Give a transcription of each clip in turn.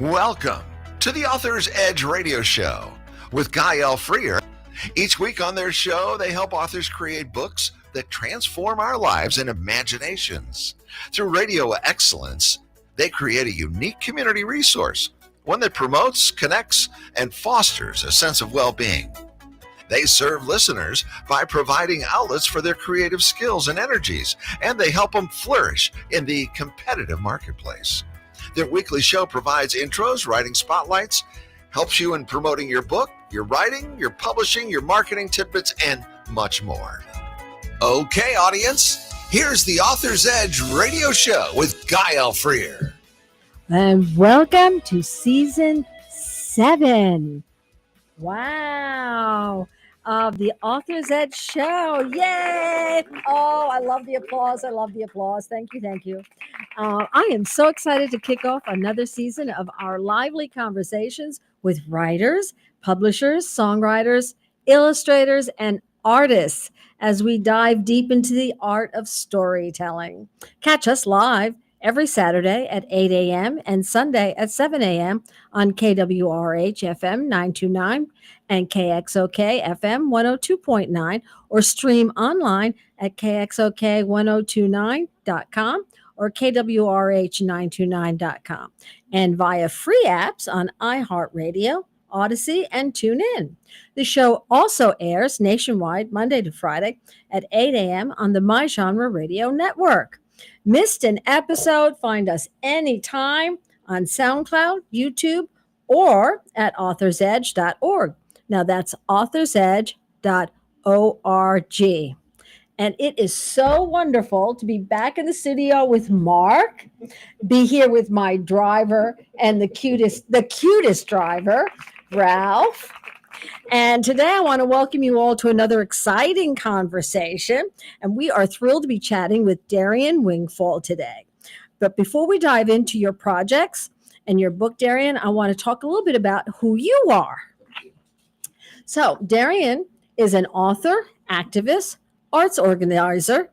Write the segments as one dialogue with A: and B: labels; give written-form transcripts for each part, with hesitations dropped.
A: Welcome to the Author's Edge radio show with Gaëlle Freer. Each week on their show, they help authors create books that transform our lives and imaginations. Through radio excellence, they create a unique community resource, one that promotes, connects, and fosters a sense of well-being. They serve listeners by providing outlets for their creative skills and energies, and they help them flourish in the competitive marketplace. Their weekly show provides intros, writing spotlights, helps you in promoting your book, your writing, your publishing, your marketing tidbits, and much more. Okay, audience, here's the Author's Edge radio show with Gaëlle Freer.
B: And welcome to season 7. Wow. Of the Author's Edge show. Yay! Oh, I love the applause. I love the applause. Thank you. Thank you. I am so excited to kick off another season of our lively conversations with writers, publishers, songwriters, illustrators, and artists as we dive deep into the art of storytelling. Catch us live every Saturday at 8 a.m. and Sunday at 7 a.m. on KWRH FM 929 and KXOK FM 102.9, or stream online at KXOK1029.com or KWRH929.com, and via free apps on iHeartRadio, Odyssey, and TuneIn. The show also airs nationwide Monday to Friday at 8 a.m. on the My Genre Radio Network. Missed an episode? Find us anytime on SoundCloud, YouTube, or at authorsedge.org. Now that's authorsedge.org. And it is so wonderful to be back in the studio with Mark, be here with my driver and the cutest driver, Ralph. And today I want to welcome you all to another exciting conversation. And we are thrilled to be chatting with Darian Wigfall today. But before we dive into your projects and your book, Darian, I want to talk a little bit about who you are. So Darian is an author, activist, arts organizer,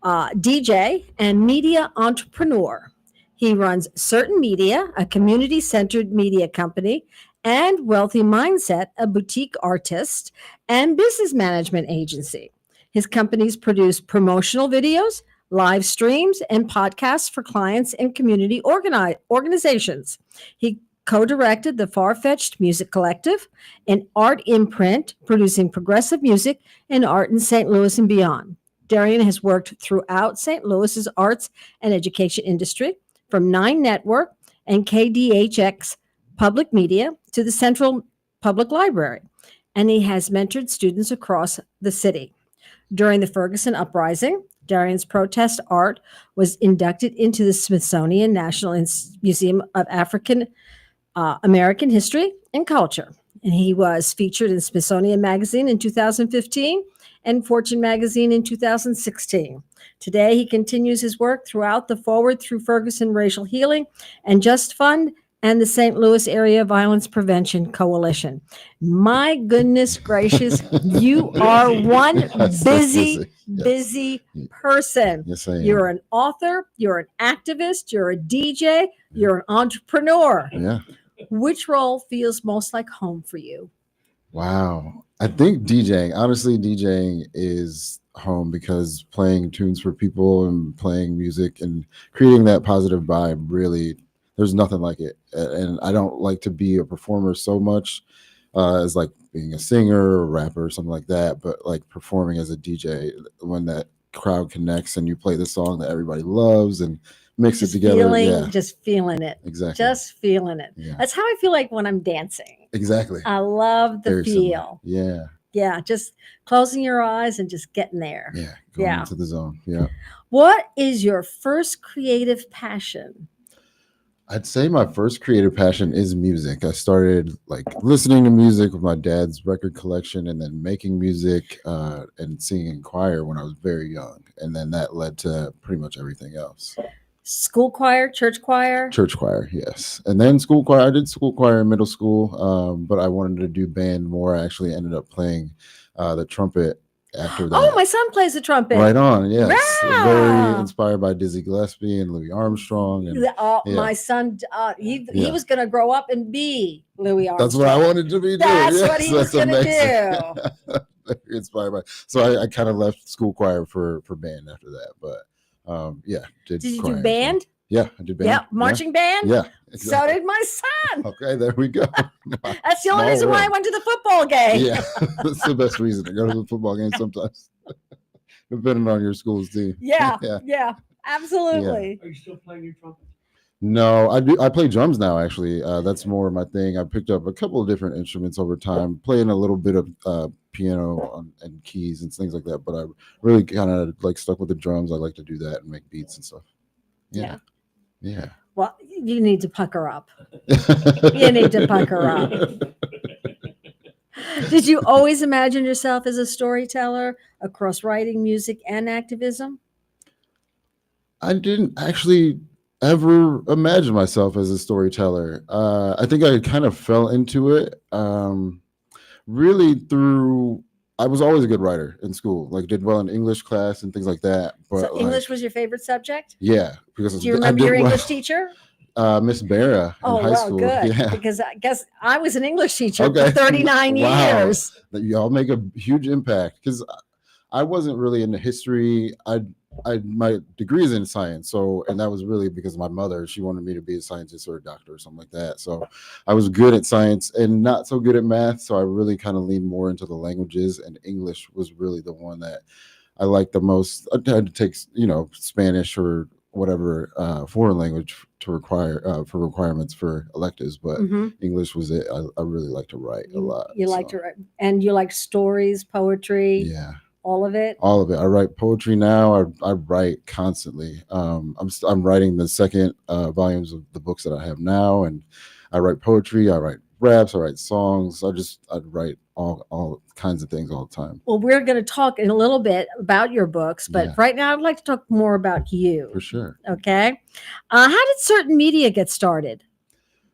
B: DJ, and media entrepreneur. He runs Certain Media, a community-centered media company, and Wealthy Mindset, a boutique artist and business management agency. His companies produce promotional videos, live streams, and podcasts for clients and community organizations. He co-directed the Far-Fetched Music Collective, an art imprint producing progressive music and art in St. Louis and beyond. Darian has worked throughout St. Louis's arts and education industry, from 9 Network and KDHX Public Media to the Central Public Library, and he has mentored students across the city. During the Ferguson Uprising, Darian's protest art was inducted into the Smithsonian National Museum of African American History and Culture, and he was featured in Smithsonian Magazine in 2015 and Fortune Magazine in 2016. Today, he continues his work throughout the Forward Through Ferguson Racial Healing and Just Fund and the St. Louis Area Violence Prevention Coalition. My goodness gracious, you are one busy person.
C: Yes, I am.
B: You're an author, you're an activist, you're a DJ, you're an entrepreneur.
C: Yeah.
B: Which role feels most like home for you?
C: Wow. I think DJing, honestly, DJing is home, because playing tunes for people and playing music and creating that positive vibe, really, there's nothing like it. And I don't like to be a performer so much as like being a singer or a rapper or something like that, but like performing as a DJ, when that crowd connects and you play the song that everybody loves and mix it together.
B: Just feeling it.
C: Exactly.
B: Just feeling it.
C: Yeah.
B: That's how I feel like when I'm dancing.
C: Exactly.
B: I love the
C: Very
B: feel.
C: similar. Yeah.
B: Yeah, just closing your eyes and just getting there.
C: Yeah. Going into the zone. Yeah.
B: What is your first creative passion?
C: I'd say my first creative passion is music. I started like listening to music with my dad's record collection, and then making music and singing in choir when I was very young. And then that led to pretty much everything else.
B: School choir, church choir?
C: Church choir, yes. And then school choir. I did school choir in middle school, but I wanted to do band more. I actually ended up playing the trumpet after that.
B: Oh, my son plays the trumpet.
C: Right on, yes.
B: Wow.
C: Very inspired by Dizzy Gillespie and Louis Armstrong. And
B: My son, he was going to grow up and be Louis Armstrong.
C: That's what I wanted to be doing.
B: That's what he was going to do.
C: Very inspired by. So I kind of left school choir for band after that. But did you
B: do band?
C: Yeah, I did band.
B: Yeah, marching band?
C: Yeah. Exactly.
B: So did my son.
C: Okay, there we go.
B: That's the only reason why I went to the football game.
C: Yeah, that's the best reason to go to the football game sometimes, depending on your school's team.
B: Yeah, absolutely.
D: Yeah. Are you still playing your trumpet?
C: No, I play drums now, actually. That's more my thing. I picked up a couple of different instruments over time, playing a little bit of piano and keys and things like that. But I really kind of like stuck with the drums. I like to do that and make beats and stuff. Yeah.
B: Well, you need to pucker up. You need to pucker up. Did you always imagine yourself as a storyteller across writing, music, and activism?
C: I didn't actually ever imagine myself as a storyteller. I think I kind of fell into it really through. I was always a good writer in school, like did well in English class and things like that. But
B: so English was your favorite subject?
C: Yeah, because
B: do you remember your English teacher?
C: Miss Barra in high school.
B: Good.
C: Yeah.
B: Because I guess I was an English teacher for 39 years.
C: Y'all make a huge impact because I wasn't really into history. My degree is in science, and that was really because my mother, she wanted me to be a scientist or a doctor or something like that. So I was good at science and not so good at math. So I really kind of leaned more into the languages, and English was really the one that I liked the most. I had to take, Spanish or whatever foreign language to require for requirements for electives, but English was it. I really like to write a lot.
B: You like to write, and you like stories, poetry.
C: Yeah.
B: All of it.
C: I write poetry now. I write constantly. I'm writing the second volumes of the books that I have now, and I write poetry. I write raps. I write songs. I write all kinds of things all the time.
B: Well, we're going to talk in a little bit about your books, but right now I'd like to talk more about you.
C: For sure.
B: Okay. How did Certain Media get started?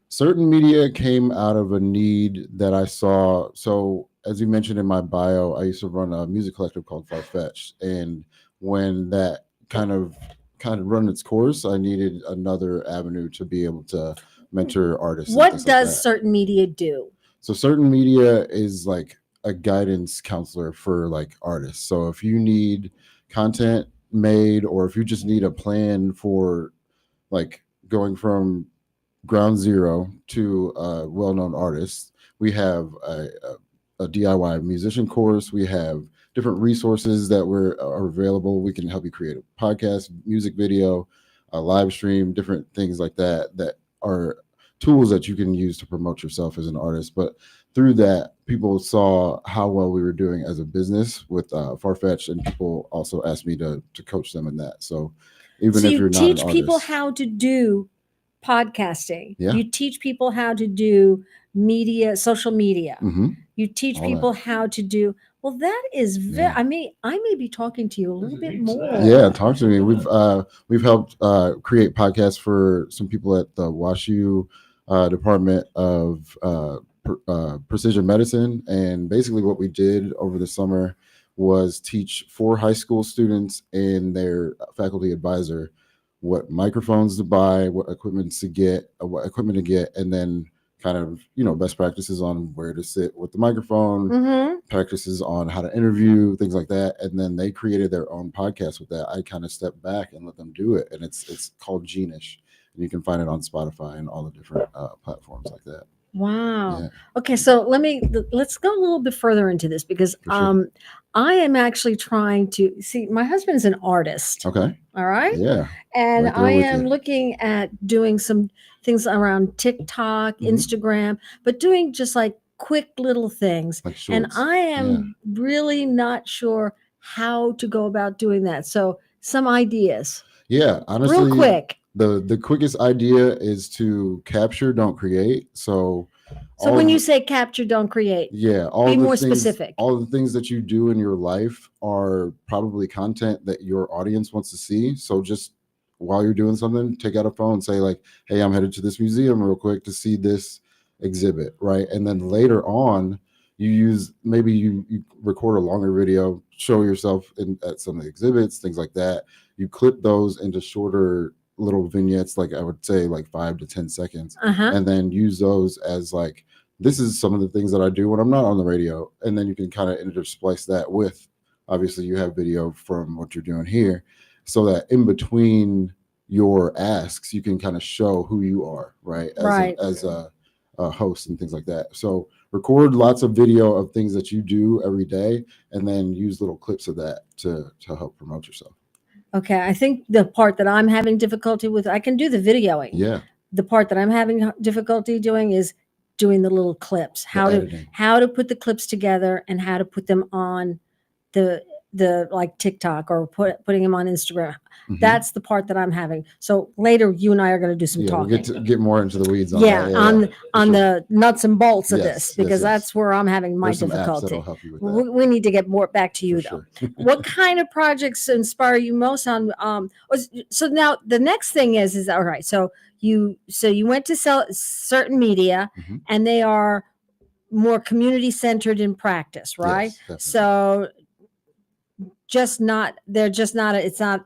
C: Certain Media came out of a need that I saw. So, as you mentioned in my bio, I used to run a music collective called Far-Fetched, and when that kind of run its course, I needed another avenue to be able to mentor artists.
B: What does Certain Media do?
C: So, Certain Media is like a guidance counselor for like artists. So, if you need content made, or if you just need a plan for like going from ground zero to a well-known artist, we have a DIY musician course. We have different resources that are available. We can help you create a podcast, music video, a live stream, different things like that are tools that you can use to promote yourself as an artist. But through that, people saw how well we were doing as a business with Far-Fetched, and people also asked me to coach them in that. So even if you're not an artist,
B: teach people how to do podcasting.
C: Yeah.
B: You teach people how to do social media.
C: Mm-hmm.
B: You teach people how to do. Well, that is very. I may be talking to you a little bit more.
C: Yeah, talk to me. We've helped create podcasts for some people at the WashU Department of Precision Medicine, and basically what we did over the summer was teach 4 high school students and their faculty advisor what microphones to buy, what equipment to get, and then kind of, best practices on where to sit with the microphone, practices on how to interview, things like that. And then they created their own podcast with that. I kind of stepped back and let them do it. And it's called Genish. And you can find it on Spotify and all the different platforms like that.
B: Wow. Yeah. Okay, so let's go a little bit further into this, because I am actually trying to see, my husband is an artist.
C: Okay.
B: All right.
C: Yeah.
B: And I am looking at doing some things around TikTok, Instagram, but doing just like quick little things.
C: Like
B: and I am really not sure how to go about doing that. So some ideas.
C: Yeah. Honestly,
B: real quick.
C: The quickest idea is to capture, don't create. So
B: when you say capture, don't create, be more specific.
C: All the things that you do in your life are probably content that your audience wants to see. So just while you're doing something, take out a phone and say like, hey, I'm headed to this museum real quick to see this exhibit, right? And then later on, maybe you record a longer video, show yourself at some of the exhibits, things like that. You clip those into shorter little vignettes, like I would say like 5 to 10 seconds, and then use those as like, this is some of the things that I do when I'm not on the radio. And then you can kind of intersplice that with, obviously you have video from what you're doing here, so that in between your asks, you can kind of show who you are, right? As a host and things like that. So record lots of video of things that you do every day, and then use little clips of that to help promote yourself.
B: Okay, I think the part that I'm having difficulty with, I can do the videoing.
C: Yeah.
B: The part that I'm having difficulty doing is doing the little clips, how to put the clips together and how to put them on the like TikTok or putting them on Instagram. That's the part that I'm having. So later you and I are going to do some talking.
C: We'll get more into the weeds on
B: that. On the nuts and bolts of this, because that's where I'm having my difficulty.
C: That'll help you with that.
B: We need to get more back to you though. What kind of projects inspire you most on so now the next thing is all right, so you went to sell certain media and they are more community centered in practice, right?
C: Yes,
B: so it's not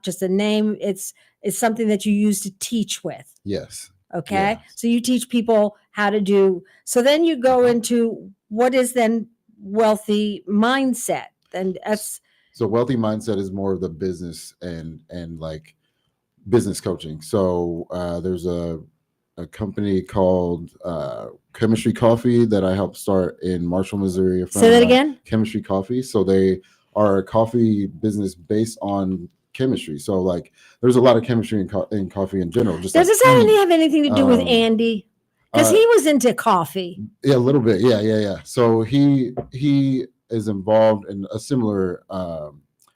B: just a name, it's something that you use to teach with.
C: Yes.
B: Okay. Yes. So you teach people how to do, so then you go into what is then wealthy mindset. And
C: so wealthy mindset is more of the business and like business coaching. So there's a company called Chemistry Coffee that I helped start in Marshall, Missouri.
B: Say that again?
C: Chemistry Coffee. So they are a coffee business based on chemistry. So like there's a lot of chemistry in coffee in general. Just
B: does this have anything to do with Andy? Because he was into coffee.
C: Yeah, a little bit. Yeah. So he is involved in a similar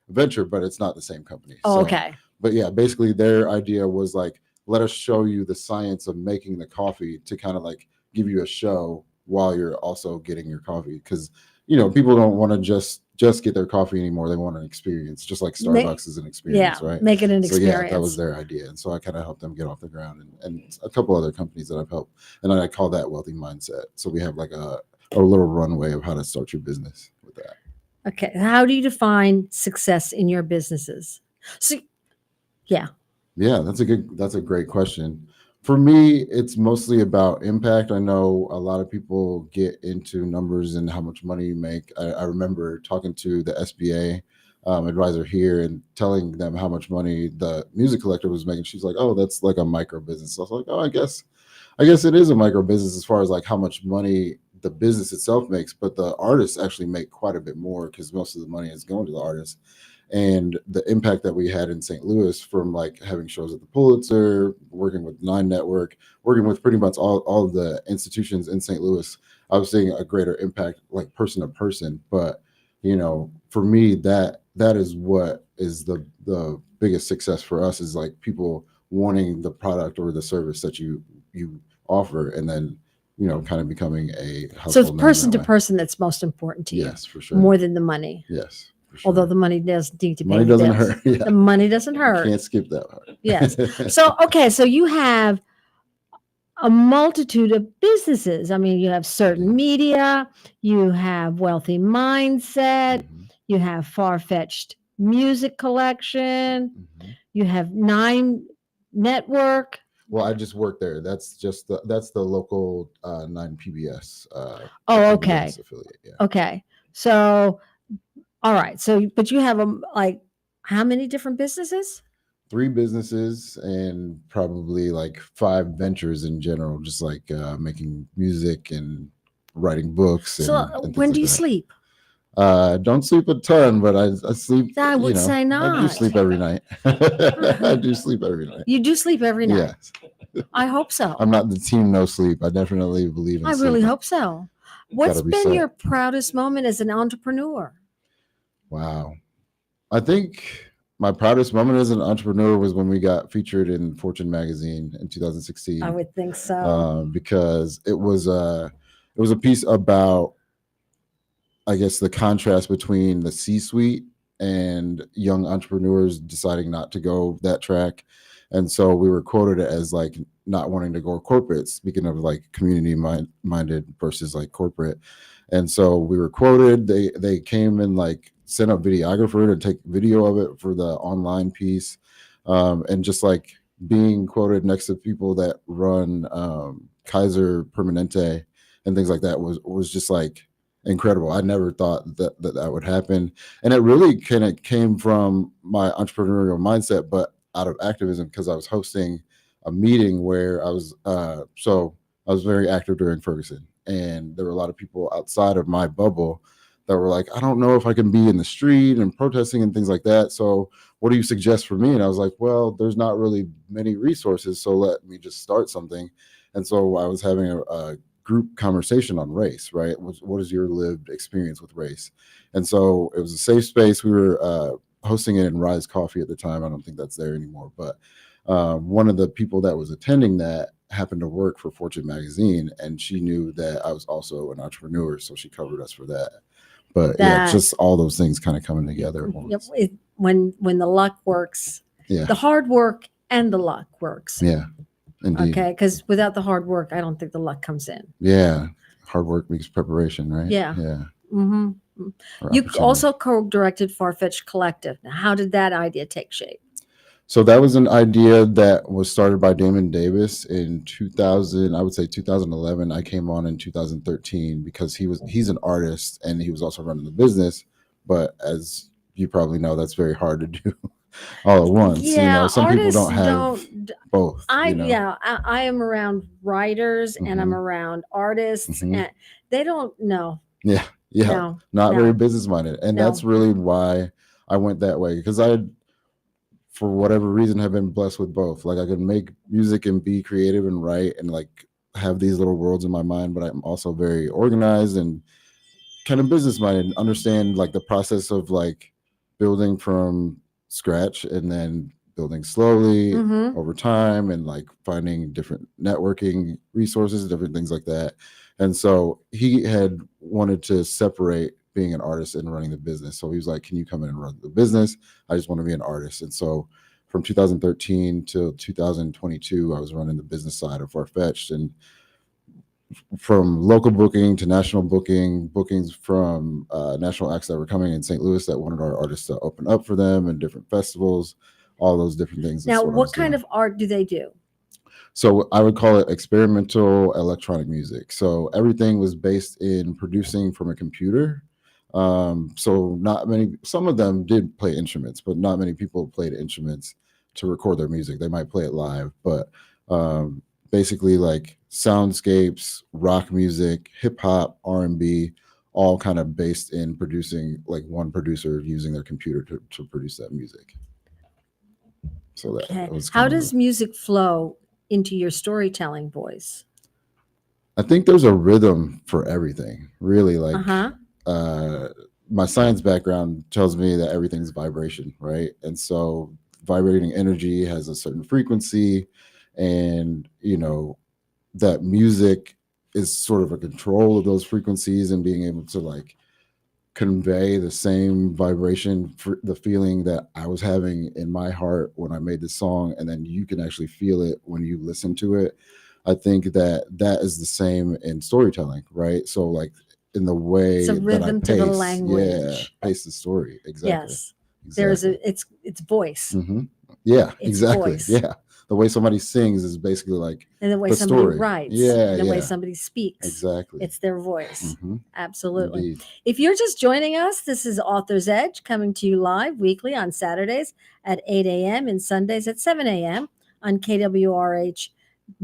C: venture, but it's not the same company.
B: Oh, okay.
C: But yeah, basically their idea was like, let us show you the science of making the coffee to kind of like give you a show while you're also getting your coffee. Because, people don't want to just get their coffee anymore. They want an experience, just like Starbucks is an experience, right?
B: Make it an experience.
C: Yeah, that was their idea. And so I kind of helped them get off the ground and a couple other companies that I've helped. And I call that wealthy mindset. So we have like a little runway of how to start your business with that.
B: Okay. How do you define success in your businesses? So, yeah.
C: Yeah, that's a great question. For me, it's mostly about impact. I know a lot of people get into numbers and how much money you make. I remember talking to the SBA advisor here and telling them how much money the music collector was making. She's like, "Oh, that's like a micro business." So I was like, "Oh, I guess it is a micro business as far as like how much money the business itself makes, but the artists actually make quite a bit more because most of the money is going to the artists." And the impact that we had in St. Louis from like having shows at the Pulitzer, working with Nine Network, working with pretty much all of the institutions in St. Louis, I was seeing a greater impact like person to person. But, for me, that is what is the biggest success for us is like people wanting the product or the service that you offer and then, kind of becoming a household.
B: So it's person to person that's most important to you.
C: Yes, for sure.
B: More than the money.
C: Yes.
B: Sure. Although the money does need to pay.
C: Money doesn't hurt. Yeah.
B: The money doesn't hurt.
C: You can't skip that part.
B: Yes. So you have a multitude of businesses. I mean, you have certain media, you have wealthy mindset, you have far-fetched music collection, you have Nine Network.
C: Well, I just work there. That's the local 9 PBS.
B: Okay.
C: PBS affiliate. Yeah.
B: Okay. So. All right. So, but you have how many different businesses?
C: 3 businesses and probably like 5 ventures in general, just like making music and writing books. And
B: when do you sleep?
C: Don't sleep a ton, but I sleep.
B: I would say not.
C: I do sleep every night. I do sleep every night.
B: You do sleep every night?
C: Yes.
B: I hope so.
C: I'm not the team no sleep. I definitely believe in
B: I
C: sleep.
B: really hope so. What's been your proudest moment as an entrepreneur?
C: Wow. I think my proudest moment as an entrepreneur was when we got featured in Fortune magazine in 2016.
B: I would think so.
C: Because it was a piece about, I guess, the contrast between the C-suite and young entrepreneurs deciding not to go that track. And so we were quoted as like not wanting to go corporate, speaking of like community minded versus like corporate. And so we were quoted. They came and like sent a videographer to take video of it for the online piece. And just like being quoted next to people that run Kaiser Permanente and things like that was just like incredible. I never thought that would happen. And it really kind of came from my entrepreneurial mindset, but out of activism, because I was hosting a meeting where I was very active during Ferguson, and there were a lot of people outside of my bubble that were like, I don't know if I can be in the street and protesting and things like that. So what do you suggest for me? And I was like, well, there's not really many resources, so let me just start something. And so I was having a group conversation on race, right? What is your lived experience with race? And so it was a safe space. We were hosting it in Rise Coffee at the time. I don't think that's there anymore, but one of the people that was attending that happened to work for Fortune magazine, and she knew that I was also an entrepreneur, so she covered us for that. But yeah, just all those things kind of coming together.
B: When the luck works, the hard work and the luck works.
C: Yeah, indeed.
B: Okay, because without the hard work, I don't think the luck comes in.
C: Yeah, hard work makes preparation, right?
B: Yeah.
C: Mm-hmm.
B: You also co-directed Farfetch Collective. Now, how did that idea take shape?
C: So that was an idea that was started by Damon Davis in 2000. I would say 2011. I came on in 2013 because he's an artist and he was also running the business. But as you probably know, that's very hard to do all at once.
B: Yeah,
C: some people don't have both.
B: I am around writers and I'm around artists, and they don't know.
C: Yeah, not very business minded, and that's really why I went that way, because I, for whatever reason, have been blessed with both. Like I could make music and be creative and write and like have these little worlds in my mind, but I'm also very organized and kind of business minded, understand like the process of like building from scratch and then building slowly over time, and like finding different networking resources, different things like that. And so he had wanted to separate being an artist and running the business. So he was like, can you come in and run the business? I just want to be an artist. And so from 2013 to 2022, I was running the business side of Farfetched, and from local booking to national bookings from national acts that were coming in St. Louis that wanted our artists to open up for them and different festivals, all those different things.
B: Now, what kind of art do they do?
C: So I would call it experimental electronic music. So everything was based in producing from a computer. So not many, some of them did play instruments, but not many people played instruments to record their music. They might play it live, but basically like soundscapes, rock music, hip hop, R&B, all kind of based in producing, like one producer using their computer to produce that music. So that was
B: how does music flow into your storytelling voice?
C: I think there's a rhythm for everything, really. Like my science background tells me that everything's vibration, right? And so vibrating energy has a certain frequency, and that music is sort of a control of those frequencies and being able to like convey the same vibration, for the feeling that I was having in my heart when I made this song, and then you can actually feel it when you listen to it. I think that is the same in storytelling, right? So like in the way
B: it's a rhythm
C: that I pace,
B: to the language,
C: pace the story. Exactly.
B: Yes, there's it's voice.
C: Yeah,
B: it's
C: exactly.
B: Voice.
C: Yeah, the way somebody sings is basically like,
B: and the way
C: the
B: somebody
C: story.
B: writes,
C: and
B: the way somebody speaks.
C: Exactly,
B: it's their voice. Absolutely.
C: Indeed.
B: If you're just joining us, this is Author's Edge, coming to you live weekly on Saturdays at 8 a.m. and Sundays at 7 a.m. on KWRH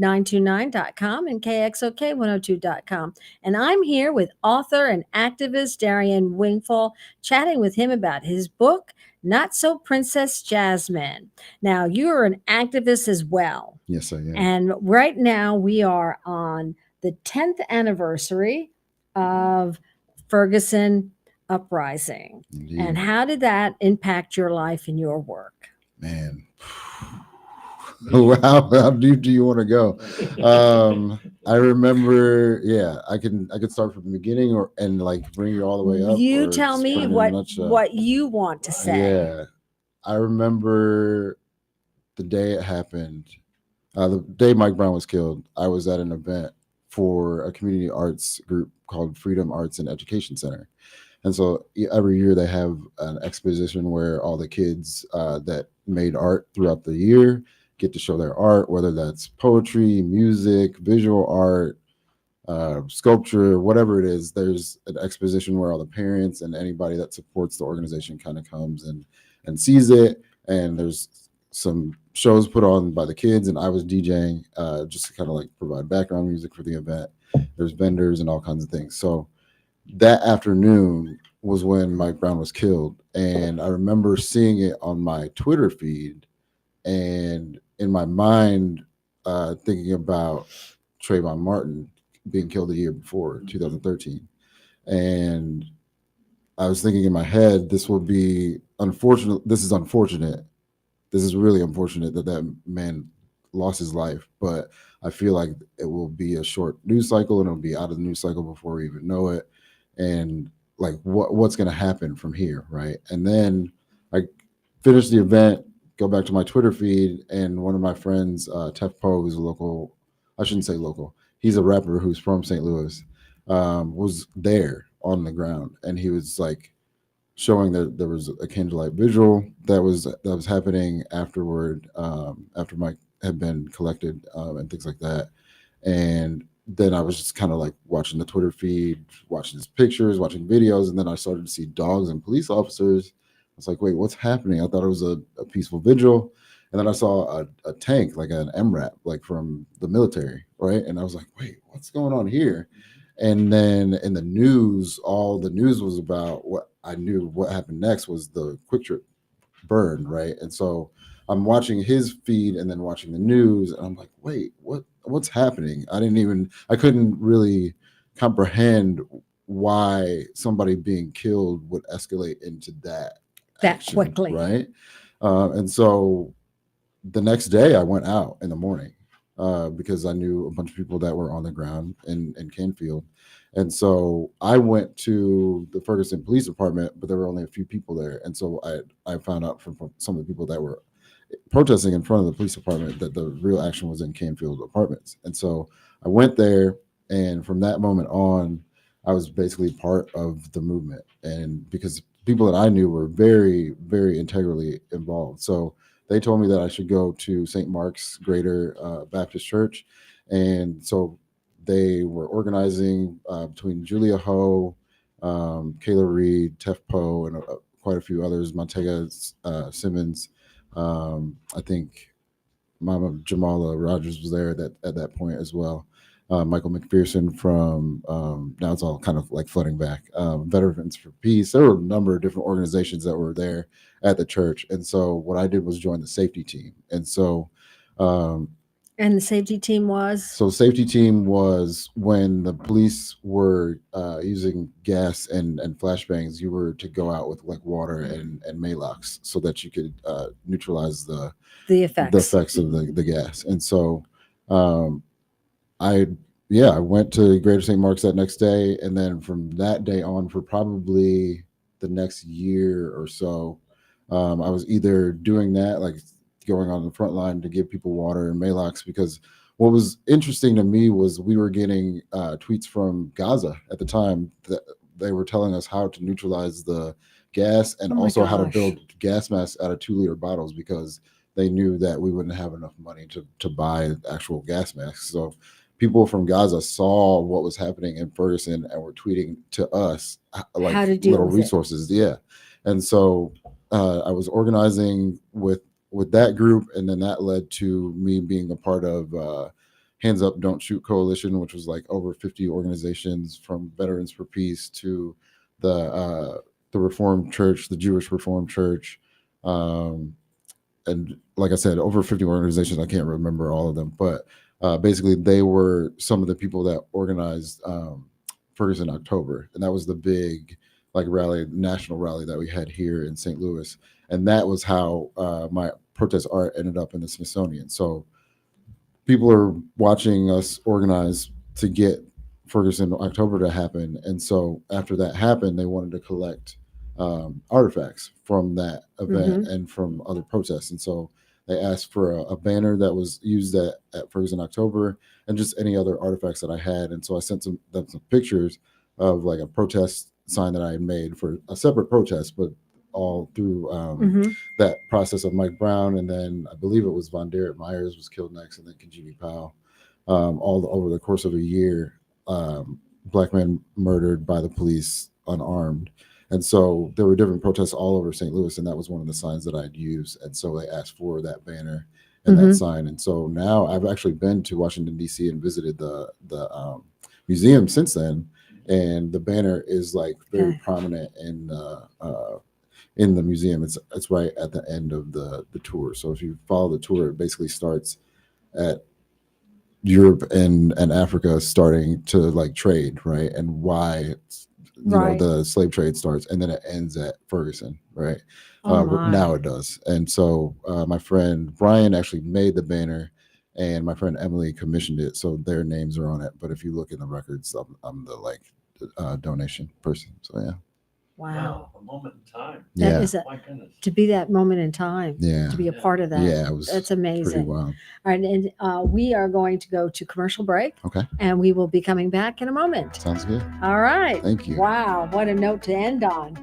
B: 929.com and KXOK 102.com. And I'm here with author and activist Darian Wigfall, chatting with him about his book, Not So Princess Jasmine. Now, you're an activist as well.
C: Yes, I am.
B: And right now we are on the 10th anniversary of Ferguson Uprising.
C: Indeed.
B: And how did that impact your life and your work?
C: Man. How deep do you want to go? I remember, I could start from the beginning and like bring you all the way up.
B: You tell me what you want to say.
C: Yeah, I remember the day it happened, the day Mike Brown was killed, I was at an event for a community arts group called Freedom Arts and Education Center. And so every year they have an exposition where all the kids that made art throughout the year get to show their art, whether that's poetry, music, visual art, sculpture, whatever it is. There's an exposition where all the parents and anybody that supports the organization kind of comes and sees it. And there's some shows put on by the kids, and I was DJing just to kind of like provide background music for the event. There's vendors and all kinds of things. So that afternoon was when Mike Brown was killed, and I remember seeing it on my Twitter feed, and in my mind, thinking about Trayvon Martin being killed the year before, 2013, and I was thinking in my head, this will be unfortunate. This is unfortunate. This is really unfortunate that that man lost his life, but I feel like it will be a short news cycle, and it'll be out of the news cycle before we even know it. And like, what's going to happen from here, right? And then I finish the event, go back to my Twitter feed, and one of my friends, Tef Poe, who's a local, I shouldn't say local, he's a rapper who's from St. Louis, was there on the ground, and he was like showing that there was a candlelight vigil that was happening afterward, after Mike had been collected, and things like that. And then I was just kind of like watching the Twitter feed, watching his pictures, watching videos, and then I started to see dogs and police officers. I was like, wait, what's happening? I thought it was a peaceful vigil. And then I saw a tank, like an MRAP, like from the military, right? And I was like, wait, what's going on here? And then in the news, all the news was about what I knew what happened next was the Quick Trip burned, right? And so I'm watching his feed and then watching the news, and I'm like, wait, what's happening? I couldn't really comprehend why somebody being killed would escalate into that action,
B: quickly,
C: right? And so the next day I went out in the morning because I knew a bunch of people that were on the ground in Canfield. And so I went to the Ferguson Police Department, but there were only a few people there. And so I found out from some of the people that were protesting in front of the police department that the real action was in Canfield Apartments. And so I went there, and from that moment on, I was basically part of the movement. And because people that I knew were very, very integrally involved. So they told me that I should go to St. Mark's Greater Baptist Church. And so they were organizing between Julia Ho, Kayla Reed, Tef Poe, and quite a few others, Montega Simmons. I think Mama Jamala Rogers was there at that point as well. Michael McPherson from now it's all kind of like flooding back. Veterans for Peace. There were a number of different organizations that were there at the church, and so what I did was join the safety team. And so,
B: and the safety team was
C: safety team was when the police were using gas and flashbangs. You were to go out with like water and Malox so that you could neutralize the effects of the gas. And so I went to Greater St. Mark's that next day, and then from that day on for probably the next year or so, I was either doing that, like going on the front line to give people water and Malox, because what was interesting to me was we were getting tweets from Gaza at the time that they were telling us how to neutralize the gas and also how to build gas masks out of 2-liter bottles, because they knew that we wouldn't have enough money to buy actual gas masks. So people from Gaza saw what was happening in Ferguson and were tweeting to us like
B: how to deal
C: little
B: with
C: resources. Yeah. And so I was organizing with that group, and then that led to me being a part of Hands Up, Don't Shoot Coalition, which was like over 50 organizations from Veterans for Peace to the Reformed Church, the Jewish Reformed Church, and like I said, over 50 organizations. I can't remember all of them, but basically they were some of the people that organized Ferguson October, and that was the big like national rally that we had here in St. Louis. And that was how my protest art ended up in the Smithsonian. So people are watching us organize to get Ferguson October to happen. And so after that happened, they wanted to collect artifacts from that event and from other protests. And so They asked for a banner that was used at Ferguson October and just any other artifacts that I had. And so I sent them some pictures of like a protest sign that I had made for a separate protest, but all through that process of Mike Brown. And then I believe it was Von Derek Myers was killed next, and then Kajimi Powell. Over the course of a year, Black men murdered by the police unarmed. And so there were different protests all over St. Louis, and that was one of the signs that I'd used. And so they asked for that banner and that sign. And so now I've actually been to Washington, D.C. and visited the museum since then. And the banner is like very prominent in the museum. It's right at the end of the tour. So if you follow the tour, it basically starts at Europe and Africa starting to like trade, right? And why the slave trade starts, and then it ends at Ferguson, right? Now it does. And so my friend Brian actually made the banner, and my friend Emily commissioned it, so their names are on it. But if you look in the records, I'm the donation person. So yeah.
B: Wow.
D: A moment in time.
B: That is
D: My goodness.
B: to be that moment in time.
C: Yeah.
B: To be a part of that.
C: Yeah,
B: that's amazing.
C: Pretty wild.
B: All right, and we are going to go to commercial break.
C: Okay.
B: And we will be coming back in a moment.
C: Sounds good.
B: All right.
C: Thank you.
B: Wow, what a note to end on.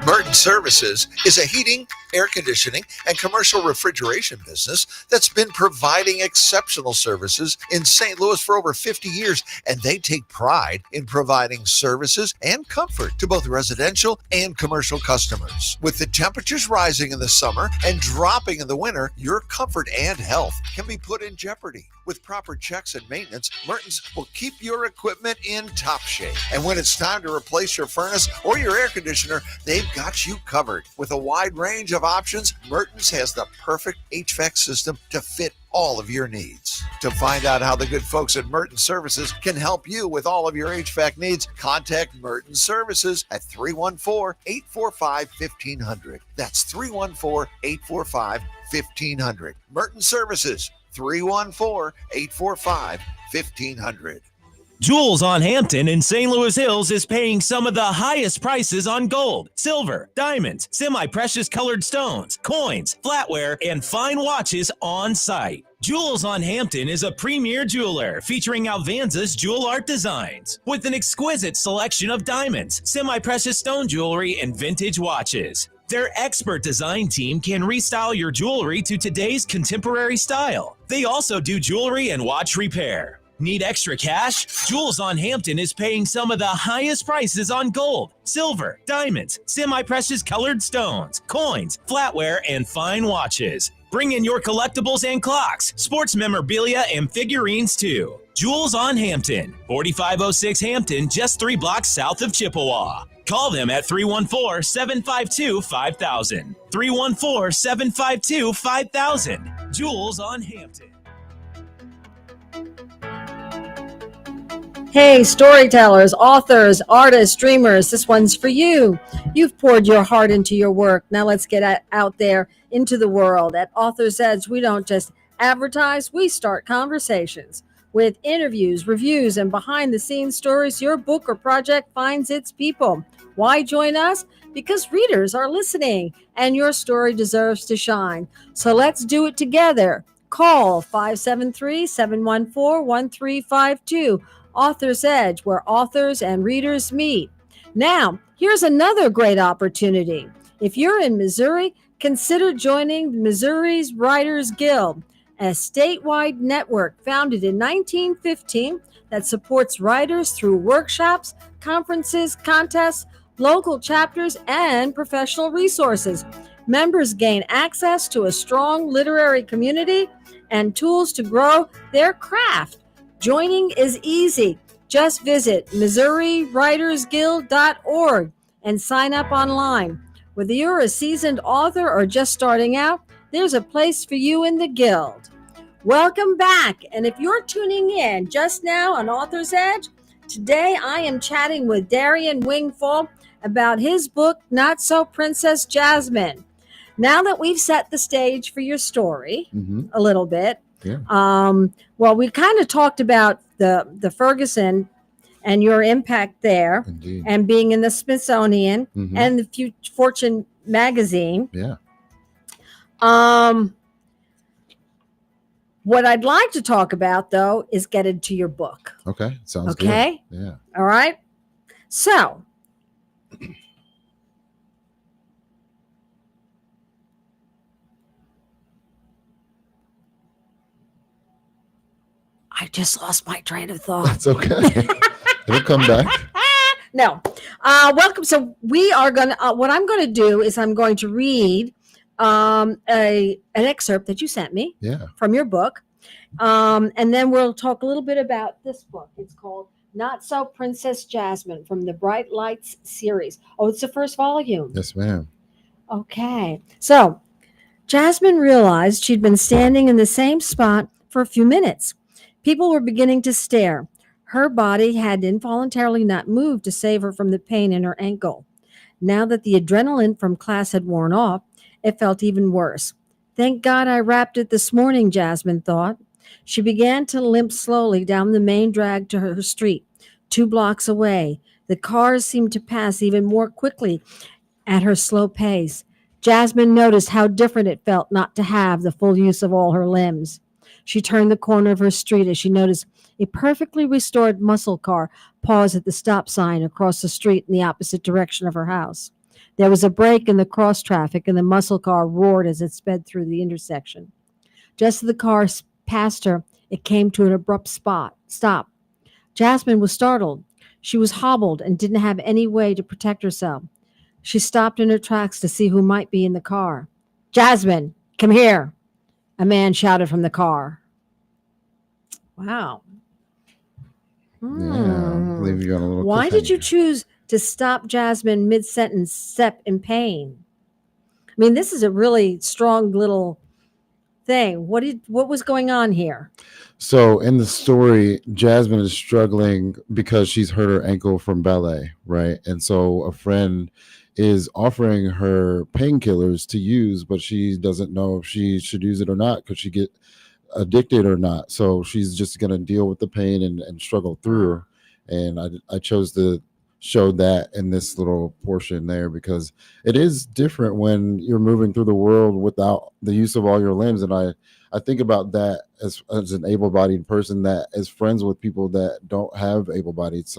A: Merton Services is a heating, air conditioning, and commercial refrigeration business that's been providing exceptional services in St. Louis for over 50 years, and they take pride in providing services and comfort to both residential and commercial customers. With the temperatures rising in the summer and dropping in the winter, your comfort and health can be put in jeopardy. With proper checks and maintenance, Mertens will keep your equipment in top shape. And when it's time to replace your furnace or your air conditioner, they've got you covered. With a wide range of options, Mertens has the perfect HVAC system to fit all of your needs. To find out how the good folks at Merton Services can help you with all of your HVAC needs, contact Merton Services at 314-845-1500. That's 314-845-1500. Merton Services, 314-845-1500.
E: Jewels on Hampton in St. Louis Hills is paying some of the highest prices on gold, silver, diamonds, semi-precious colored stones, coins, flatware, and fine watches on site. Jewels on Hampton is a premier jeweler featuring Alvanza's jewel art designs with an exquisite selection of diamonds, semi-precious stone jewelry, and vintage watches. Their expert design team can restyle your jewelry to today's contemporary style. They also do jewelry and watch repair. Need extra cash? Jewels on Hampton is paying some of the highest prices on gold, silver, diamonds, semi-precious colored stones, coins, flatware, and fine watches. Bring in your collectibles and clocks, sports memorabilia, and figurines too. Jewels on Hampton, 4506 Hampton, just 3 blocks south of Chippewa. Call them at 314-752-5000. 314-752-5000. Jewels on Hampton.
B: Hey, storytellers, authors, artists, dreamers, this one's for you. You've poured your heart into your work. Now let's get out there into the world. At Author's Edge, we don't just advertise, we start conversations. With interviews, reviews, and behind-the-scenes stories, your book or project finds its people. Why join us? Because readers are listening, and your story deserves to shine. So let's do it together. Call 573-714-1352. Author's Edge, where authors and readers meet. Now, here's another great opportunity. If you're in Missouri, consider joining Missouri's Writers Guild, a statewide network founded in 1915 that supports writers through workshops, conferences, contests, local chapters, and professional resources. Members gain access to a strong literary community and tools to grow their craft. Joining is easy. Just visit MissouriWritersGuild.org and sign up online. Whether you're a seasoned author or just starting out, there's a place for you in the Guild. Welcome back. And if you're tuning in just now on Author's Edge, today I am chatting with Darian Wigfall about his book, Not So Princess Jasmine. Now that we've set the stage for your story a little bit,
C: Yeah.
B: Well, we kind of talked about the Ferguson and your impact there,
C: Indeed.
B: and being in the Smithsonian
C: Mhm.
B: and the Fortune magazine.
C: Yeah.
B: What I'd like to talk about, though, is get into your book.
C: Okay. Sounds
B: Okay?
C: good. Yeah.
B: All right. So, I just lost my train of thought.
C: That's okay. It'll come back.
B: No. Welcome. So we are going to, what I'm going to do is I'm going to read an excerpt that you sent me
C: Yeah.
B: from your book. And then we'll talk a little bit about this book. It's called Not So Princess Jasmine from the Bright Lights series. Oh, it's the first volume.
C: Yes, ma'am.
B: Okay. So Jasmine realized she'd been standing in the same spot for a few minutes. People were beginning to stare. Her body had involuntarily not moved to save her from the pain in her ankle. Now that the adrenaline from class had worn off, it felt even worse. Thank God I wrapped it this morning, Jasmine thought. She began to limp slowly down the main drag to her street, 2 blocks away. The cars seemed to pass even more quickly at her slow pace. Jasmine noticed how different it felt not to have the full use of all her limbs. She turned the corner of her street as she noticed a perfectly restored muscle car pause at the stop sign across the street in the opposite direction of her house. There was a break in the cross traffic, and the muscle car roared as it sped through the intersection. Just as the car passed her, it came to an abrupt stop. Jasmine was startled. She was hobbled and didn't have any way to protect herself. She stopped in her tracks to see who might be in the car. Jasmine, come here, a man shouted from the car. Wow.
C: Yeah. I believe you got a little.
B: Why did you
C: cliffhanger.
B: choose to stop Jasmine mid-sentence, step in pain? I mean, this is a really strong little thing. What was going on here?
C: So in the story, Jasmine is struggling because she's hurt her ankle from ballet, right? And so a friend is offering her painkillers to use, but she doesn't know if she should use it or not. Could she get addicted or not? So she's just going to deal with the pain and struggle through. And I chose to show that in this little portion there because it is different when you're moving through the world without the use of all your limbs. And I think about that as an able-bodied person that is friends with people that don't have able bodies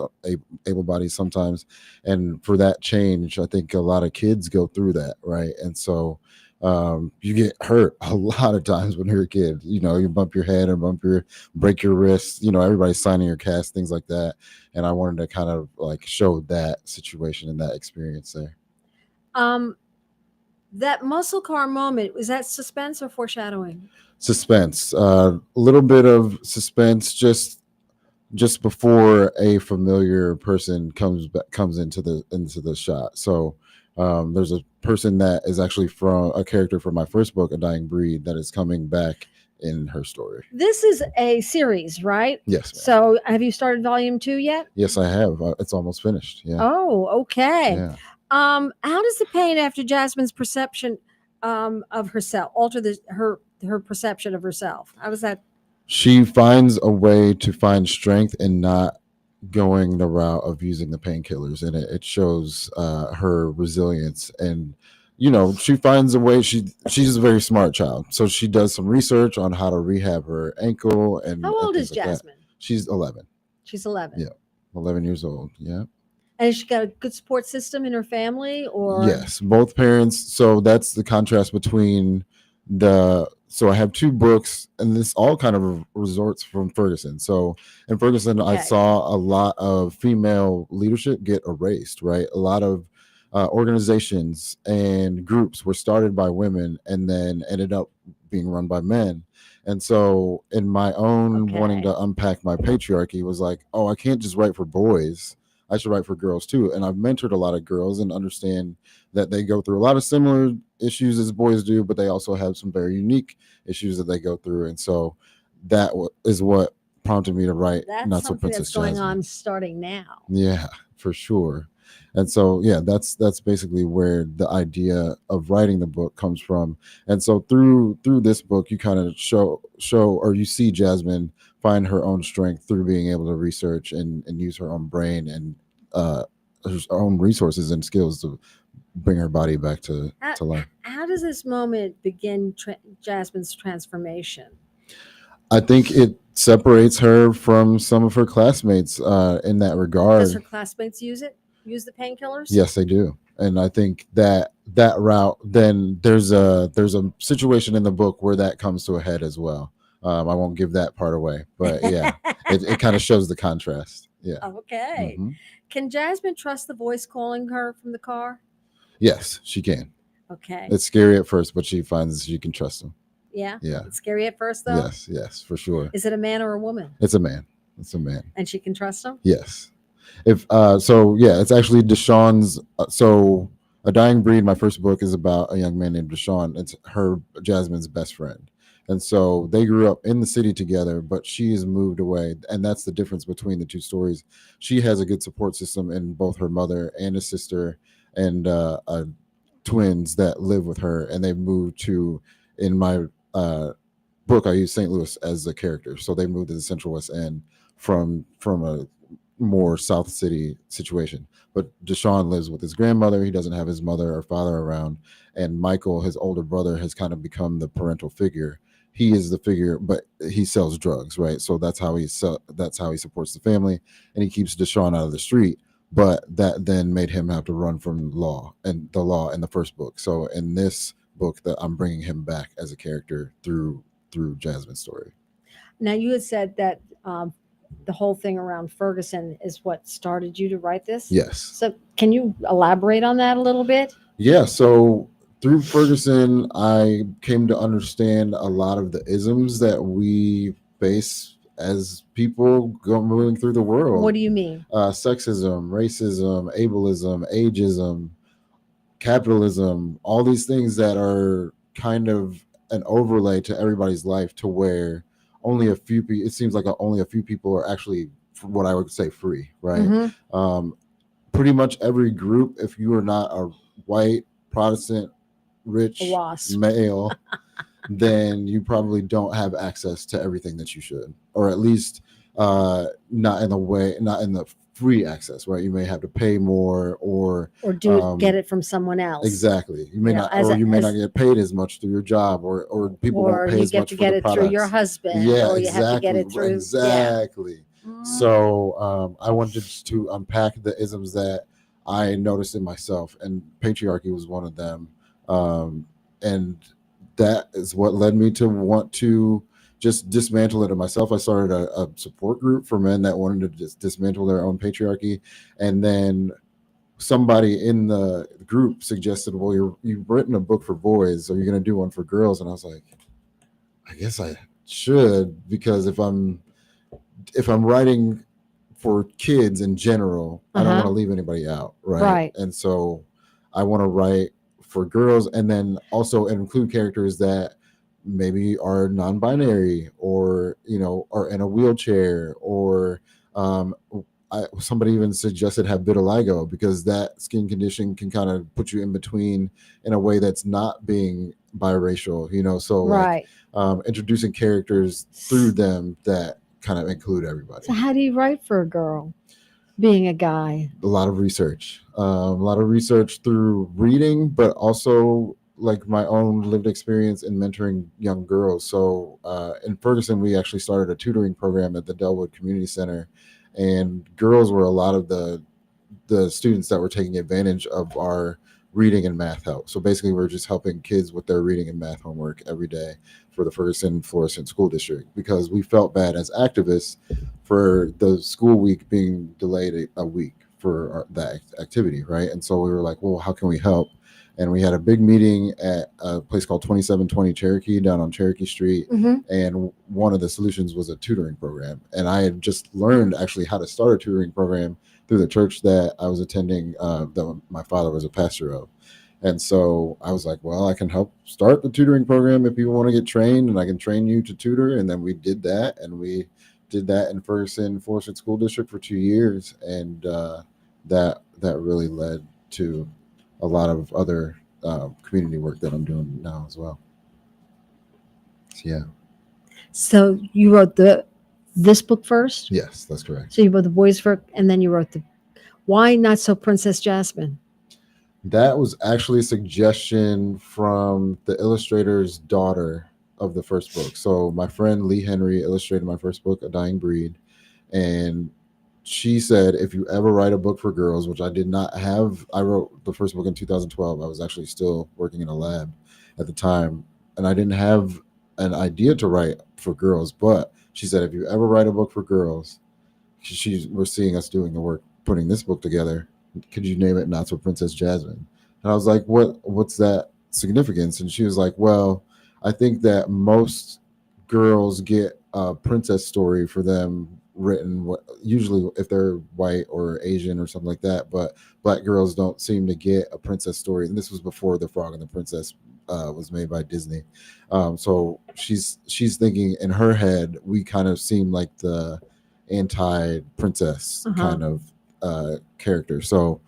C: sometimes. And for that change, I think a lot of kids go through that, right? And so you get hurt a lot of times when you're a kid. You know, you bump your head or break your wrist. You know, everybody's signing your cast, things like that. And I wanted to kind of like show that situation and that experience there.
B: That muscle car moment, was that suspense or foreshadowing?
C: Suspense, a little bit of suspense just before a familiar person comes into the shot. So there's a person that is actually from a character from my first book, A Dying Breed, that is coming back in her story.
B: This is a series, right?
C: Yes, ma'am.
B: So have you started volume 2 yet?
C: Yes, I have. It's almost finished. Yeah.
B: Oh, okay.
C: Yeah.
B: How does the pain after Jasmine's perception of herself alter her perception of herself? How does that?
C: She finds a way to find strength and not going the route of using the painkillers, and it shows her resilience. And you know, she finds a way. She's a very smart child, so she does some research on how to rehab her ankle. And
B: How old
C: and
B: is
C: things like that.
B: Jasmine?
C: She's 11.
B: She's 11.
C: Yeah. 11 years old. Yeah.
B: And has she got a good support system in her family, or?
C: Yes, both parents. So that's the contrast between so I have 2 books, and this all kind of resorts from Ferguson. So in Ferguson, I saw a lot of female leadership get erased, right? A lot of organizations and groups were started by women and then ended up being run by men. And so in my own wanting to unpack my patriarchy was like, oh, I can't just write for boys. I should write for girls too. And I've mentored a lot of girls and understand that they go through a lot of similar issues as boys do, but they also have some very unique issues that they go through. And so that is what prompted me to write Not So Princess
B: that's going
C: Jasmine.
B: on starting now.
C: Yeah, for sure. And so, yeah, that's basically where the idea of writing the book comes from. And so through this book, you kind of show or you see Jasmine find her own strength through being able to research and use her own brain and her own resources and skills to bring her body back to life.
B: How does this moment begin Jasmine's transformation?
C: I think it separates her from some of her classmates in that regard.
B: Does her classmates use the painkillers?
C: Yes, they do. And I think that route, then there's a situation in the book where that comes to a head as well. I won't give that part away, but yeah, it kind of shows the contrast. Yeah.
B: Okay.
C: Mm-hmm.
B: Can Jasmine trust the voice calling her from the car?
C: Yes, she can.
B: Okay.
C: It's scary at first, but she finds she can trust him.
B: Yeah.
C: Yeah.
B: It's scary at first, though.
C: Yes, for sure.
B: Is it a man or a woman?
C: It's a man.
B: And she can trust him?
C: Yes. It's actually Deshawn's. So A Dying Breed, my first book, is about a young man named Deshawn. It's Jasmine's best friend. And so they grew up in the city together, but she has moved away. And that's the difference between the two stories. She has a good support system in both her mother and a sister and twins that live with her. And they've moved to, in my book, I use St. Louis as a character. So they moved to the Central West End from a more South City situation. But Deshawn lives with his grandmother. He doesn't have his mother or father around. And Michael, his older brother, has kind of become the parental figure. He is the figure, but he sells drugs, right? So that's how he supports the family, and he keeps Deshawn out of the street. But that then made him have to run from the law in the first book. So in this book, that I'm bringing him back as a character through Jasmine's story.
B: Now, you had said that the whole thing around Ferguson is what started you to write this?
C: Yes.
B: So can you elaborate on that a little bit?
C: Yeah. So through Ferguson, I came to understand a lot of the isms that we face as people moving through the world.
B: What do you mean?
C: Sexism, racism, ableism, ageism, capitalism, all these things that are kind of an overlay to everybody's life, to where only a few people, it seems like only a few people are actually what I would say free, right?
B: Mm-hmm.
C: Pretty much every group, if you are not a white, Protestant, rich male, then you probably don't have access to everything that you should, or at least not in the free access, right? You may have to pay more or
B: get it from someone else.
C: Exactly. You may not get paid as much through your job, or people won't pay as much for the products. Or you get to get it through
B: your husband.
C: Yeah,
B: or you
C: exactly.
B: have to get it through.
C: Exactly.
B: Yeah.
C: So I wanted to unpack the isms that I noticed in myself, and patriarchy was one of them. And that is what led me to want to just dismantle it in myself. I started a support group for men that wanted to just dismantle their own patriarchy. And then somebody in the group suggested, well, you've written a book for boys. Are you going to do one for girls? And I was like, I guess I should, because if I'm writing for kids in general, I don't want to leave anybody out. Right. And so I want to write for girls, and then also include characters that maybe are non-binary, or are in a wheelchair, or somebody even suggested have vitiligo, because that skin condition can kind of put you in between in a way that's not being biracial, so
B: right.
C: Introducing characters through them that kind of include everybody.
B: So how do you write for a girl being a guy?
C: A lot of research through reading, but also like my own lived experience in mentoring young girls. So in Ferguson, we actually started a tutoring program at the Delwood Community Center, and girls were a lot of the students that were taking advantage of our reading and math help. So basically, we're just helping kids with their reading and math homework every day for the Ferguson Florissant School District, because we felt bad as activists for the school week being delayed a week for that activity, right? And so we were like, well, how can we help? And we had a big meeting at a place called 2720 Cherokee down on Cherokee Street. Mm-hmm. And one of the solutions was a tutoring program. And I had just learned actually how to start a tutoring program through the church that I was attending, that my father was a pastor of. And so I was like, well, I can help start the tutoring program if people want to get trained, and I can train you to tutor. And then we did that, and we did that in Ferguson Florissant School District for 2 years. And that really led to a lot of other community work that I'm doing now as well. So, yeah.
B: So you wrote the this book first?
C: Yes, that's correct.
B: So you wrote the boys first, and then you wrote the. Why Not So Princess Jasmine?
C: That was actually a suggestion from the illustrator's daughter of the first book. So my friend Lee Henry illustrated my first book, A Dying Breed, and she said, if you ever write a book for girls, which I did not have, I wrote the first book in 2012. I was actually still working in a lab at the time, and I didn't have an idea to write for girls. But she said, if you ever write a book for girls, we're seeing us doing the work, putting this book together. Could you name it Not So Princess Jasmine? And I was like, what's that significance? And she was like, well, I think that most girls get a princess story for them written, usually if they're white or Asian or something like that, but black girls don't seem to get a princess story. And this was before The Frog and the Princess was made by Disney. So she's thinking in her head, we kind of seem like the anti-princess kind of character. So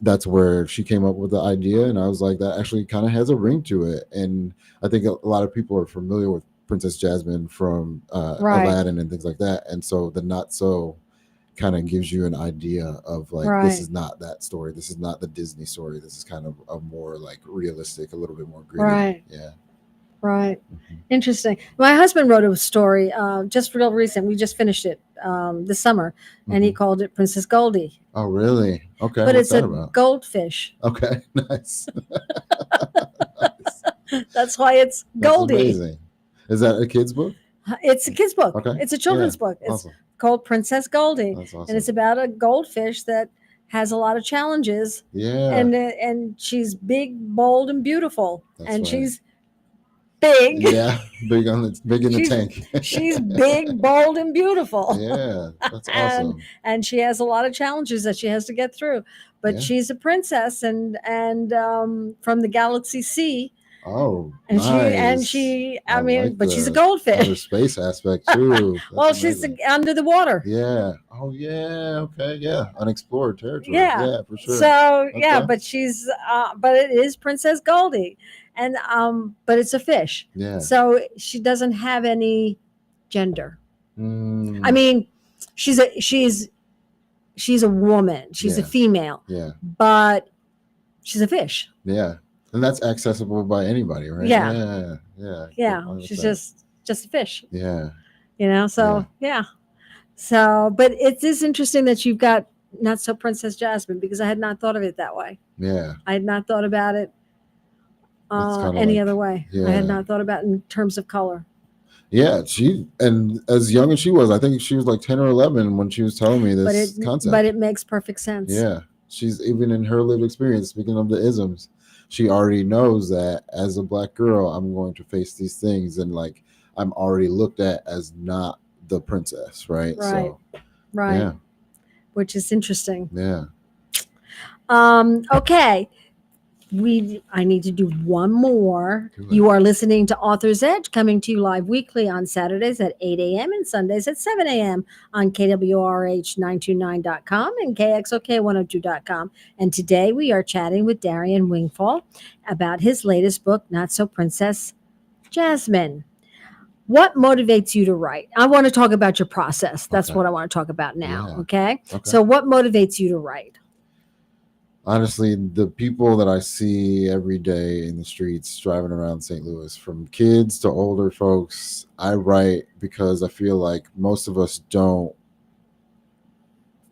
C: that's where she came up with the idea, and I was like, that actually kind of has a ring to it. And I think a lot of people are familiar with Princess Jasmine from Aladdin and things like that, and so the Not So kind of gives you an idea of like, this is not that story, this is not the Disney story, this is kind of a more like realistic, a little bit more gritty.
B: Right. Interesting. My husband wrote a story just real recent. We just finished it this summer, and he called it Princess Goldie.
C: Oh, really? Okay.
B: But it's a goldfish.
C: Okay, nice.
B: That's why it's Goldie.
C: That's amazing. Is that a kid's book?
B: It's a kid's book.
C: Okay.
B: It's a children's book. It's called Princess Goldie.
C: That's awesome.
B: And it's about a goldfish that has a lot of challenges.
C: Yeah.
B: And she's big, bold, and beautiful.
C: That's
B: she's big.
C: Yeah, big in the tank.
B: She's big, bold, and beautiful.
C: Yeah, that's awesome.
B: And she has a lot of challenges that she has to get through. But she's a princess and from the Galaxy Sea.
C: Oh,
B: and
C: nice.
B: But she's a goldfish.
C: The space aspect too.
B: Well, she's under the water.
C: Yeah. Oh, yeah. Okay. Yeah. Unexplored territory.
B: Yeah.
C: Yeah, for sure.
B: So but she's but it is Princess Goldie, and but it's a fish.
C: Yeah.
B: So she doesn't have any gender. I mean, she's a woman. She's a female.
C: Yeah.
B: But she's a fish.
C: Yeah. And that's accessible by anybody, right?
B: Yeah. She's just a fish.
C: Yeah.
B: So So, but it is interesting that you've got Not So Princess Jasmine, because I had not thought of it that way.
C: Yeah.
B: I had not thought about it any other way. I had not thought about it in terms of color.
C: Yeah, and as young as she was, I think she was like 10 or 11 when she was telling me this concept.
B: But it makes perfect sense.
C: Yeah. She's even in her lived experience, speaking of the isms, she already knows that as a black girl, I'm going to face these things, and like I'm already looked at as not the princess, right? So,
B: right.
C: Yeah.
B: Which is interesting.
C: Yeah.
B: Okay. I need to do one more. You are listening to Author's Edge, coming to you live weekly on Saturdays at 8 a.m. and Sundays at 7 a.m. on KWRH929.com and KXOK102.com. And today we are chatting with Darian Wigfall about his latest book, Not So Princess Jasmine. What motivates you to write? I want to talk about your process. That's what I want to talk about now.
C: Yeah.
B: Okay. So what motivates you to write?
C: Honestly, the people that I see every day in the streets driving around St. Louis, from kids to older folks, I write because I feel like most of us don't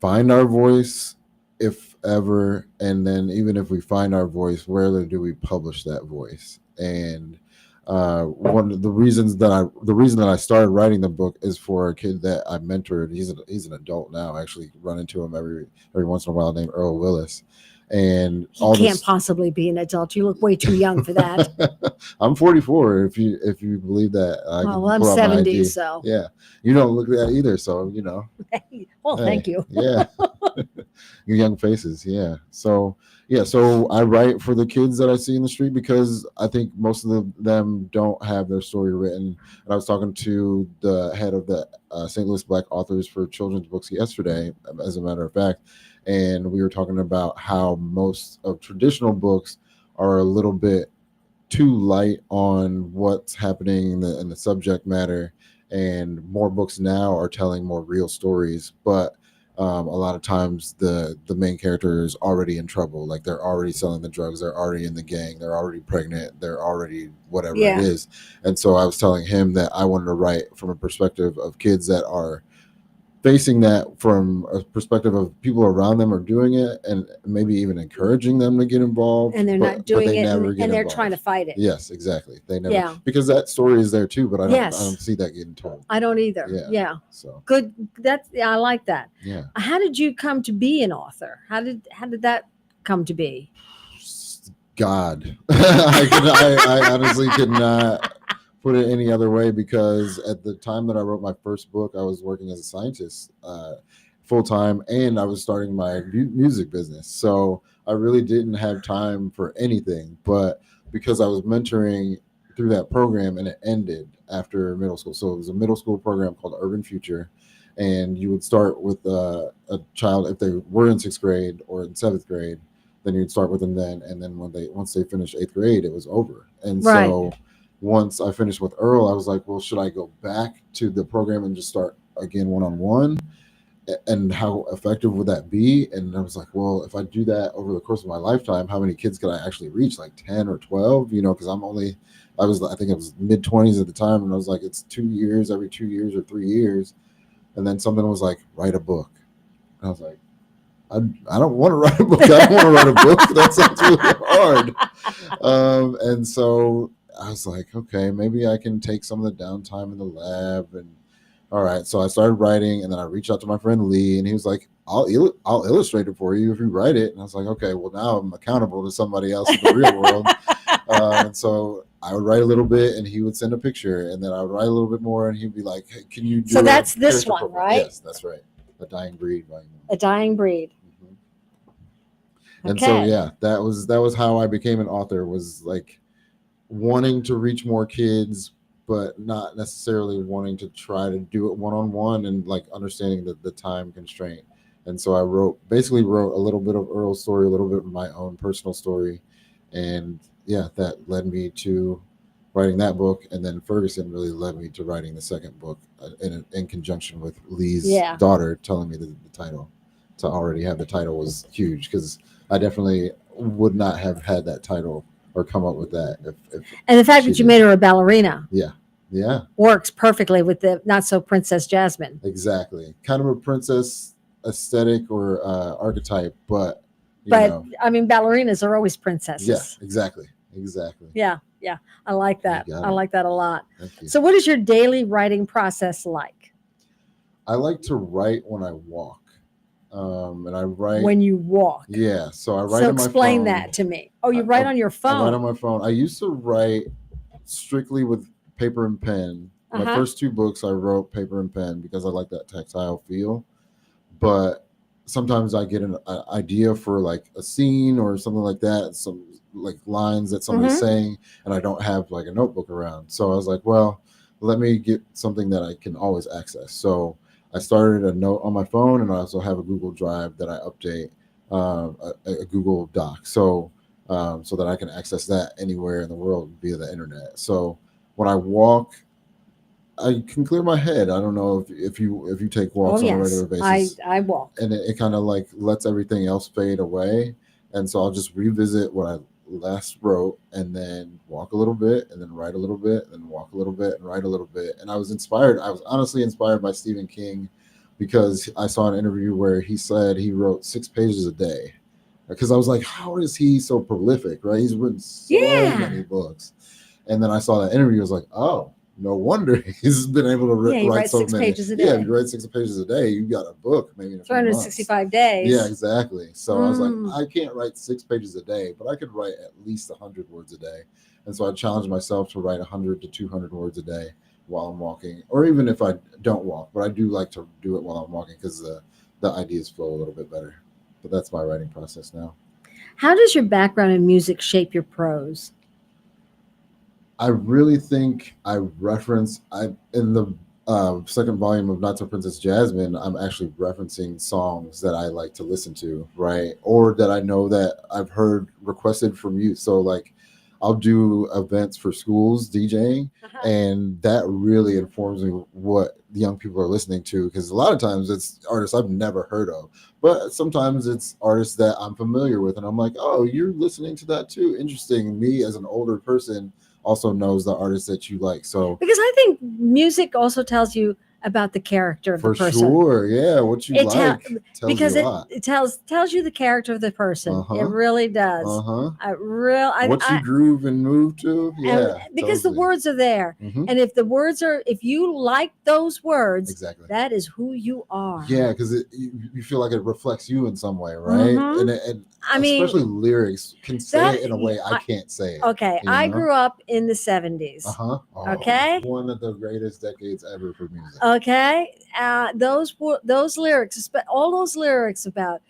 C: find our voice, if ever. And then even if we find our voice, where do we publish that voice? And one of the reason that I started writing the book is for a kid that I mentored. He's an adult now. I actually run into him every once in a while, named Earl Willis. And
B: he can't possibly be an adult. You look way too young for that.
C: I'm 44. If you believe that.
B: I'm 70. So
C: yeah, you don't look that either. So
B: well, thank you.
C: Yeah, your young faces. Yeah. So I write for the kids that I see in the street because I think most of them don't have their story written. And I was talking to the head of the St. Louis Black Authors for Children's Books yesterday, as a matter of fact. And we were talking about how most of traditional books are a little bit too light on what's happening in the subject matter. and more books now are telling more real stories, but a lot of times the main character is already in trouble. Like they're already selling the drugs, they're already in the gang, they're already pregnant, they're already whatever
B: Yeah.
C: it is. And so I was telling him that I wanted to write from a perspective of kids that are facing that, from a perspective of people around them are doing it, and maybe even encouraging them to get involved,
B: And they're not doing
C: they
B: it,
C: never
B: and
C: get
B: they're
C: involved.
B: trying to fight it.
C: Yes, exactly. They never,
B: Yeah.
C: because that story is there too, but I
B: Yes.
C: don't see that getting told.
B: I don't either.
C: Yeah.
B: Yeah.
C: So
B: Good. I like that.
C: yeah.
B: How did you come to be an author? How did that come to be?
C: God, I honestly could not put it any other way, because at the time that I wrote my first book, I was working as a scientist full time, and I was starting my music business. So I really didn't have time for anything. But because I was mentoring through that program, and it ended after middle school, so it was a middle school program called Urban Future, and you would start with a child if they were in 6th grade or in 7th grade. Then you'd start with them then, and then once they finished 8th grade, it was over. And
B: Right.
C: so once I finished with Earl, I was like, well, should I go back to the program and just start again one-on-one? And how effective would that be? And I was like, well, if I do that over the course of my lifetime, how many kids could I actually reach? Like 10 or 12, because I think I was mid-20s at the time, and I was like, it's 2 years, every 2 years or 3 years. And then something was like, write a book. And I was like, I don't want to write a book. I don't want to write a book. That sounds really hard. And so I was like, okay, maybe I can take some of the downtime in the lab. And all right, so I started writing, and then I reached out to my friend Lee, and he was like, I'll illustrate it for you if you write it. And I was like, okay, well, now I'm accountable to somebody else in the real world. And so I would write a little bit, and he would send a picture, and then I would write a little bit more, and he'd be like, hey, can you do
B: So that's this
C: character
B: one,
C: profile?
B: right?
C: Yes, that's right. A Dying Breed volume 1.
B: A Dying Breed.
C: And
B: Okay.
C: so yeah, that was how I became an author, was like wanting to reach more kids, but not necessarily wanting to try to do it one-on-one, and like understanding the time constraint. And so I basically wrote a little bit of Earl's story, a little bit of my own personal story, and yeah, that led me to writing that book. And then Ferguson really led me to writing the second book in conjunction with Lee's daughter telling me the title. To already have the title was huge, because I definitely would not have had that title or come up with that if
B: And the fact that you made her a ballerina
C: yeah
B: works perfectly with the not so Princess Jasmine.
C: exactly, kind of a princess aesthetic or archetype, but
B: I mean, ballerinas are always princesses.
C: yeah, exactly.
B: Yeah, I like that.
C: You got
B: I
C: it.
B: like that a lot.
C: Thank you.
B: So what is your daily writing process like?
C: I like to write when I walk, and I write
B: When you walk.
C: Yeah, so I write
B: So
C: on my phone.
B: explain that to me. Oh, you write on your phone.
C: I write on my phone. I used to write strictly with paper and pen. My first 2 books I wrote paper and pen because I like that tactile feel. But sometimes I get an idea for like a scene or something like that, some like lines that somebody's saying, and I don't have like a notebook around. So I was like, well, let me get something that I can always access. So I started a note on my phone, and I also have a Google Drive that I update, a Google Doc, so that I can access that anywhere in the world via the internet. So when I walk, I can clear my head. I don't know if you take walks on a regular basis.
B: I walk,
C: and it kind of like lets everything else fade away. And so I'll just revisit what I last wrote, and then walk a little bit, and then write a little bit, and then walk a little bit, and write a little bit. And I was honestly inspired by Stephen King, because I saw an interview where he said he wrote 6 pages a day. Because I was like, how is he so prolific, right? He's written so many books. And then I saw that interview. I was like, oh, no wonder he's been able to write so
B: 6
C: many
B: pages a day.
C: Yeah, if you write 6 pages a day, you got a book maybe in a few months.
B: 365 days.
C: Yeah, exactly. So I was like, I can't write 6 pages a day, but I could write at least 100 words a day. And so I challenged myself to write 100 to 200 words a day while I'm walking, or even if I don't walk. But I do like to do it while I'm walking, because the ideas flow a little bit better. But that's my writing process now.
B: How does your background in music shape your prose?
C: I really think in the second volume of Not So Princess Jasmine, I'm actually referencing songs that I like to listen to, right? Or that I know that I've heard requested from you. So like I'll do events for schools DJing, and that really informs me what the young people are listening to, because a lot of times it's artists I've never heard of, but sometimes it's artists that I'm familiar with, and I'm like, oh, you're listening to that too, interesting. Me as an older person also knows the artists that you like. So
B: because I think music also tells you about the character of the
C: for
B: person.
C: sure, yeah, what you like tells
B: because
C: you a lot.
B: it tells you the character of the person.
C: Uh-huh.
B: It really does.
C: What you groove and move to, yeah,
B: because the words are there,
C: Mhm.
B: and if you like those words,
C: Exactly.
B: that is who you are.
C: Yeah, because you feel like it reflects you in some way, right?
B: Mhm.
C: And
B: I mean,
C: especially lyrics can say it in a way I can't say it.
B: Okay, I grew up in the 70s. Okay,
C: one of the greatest decades ever for music.
B: Okay, those lyrics, all those lyrics about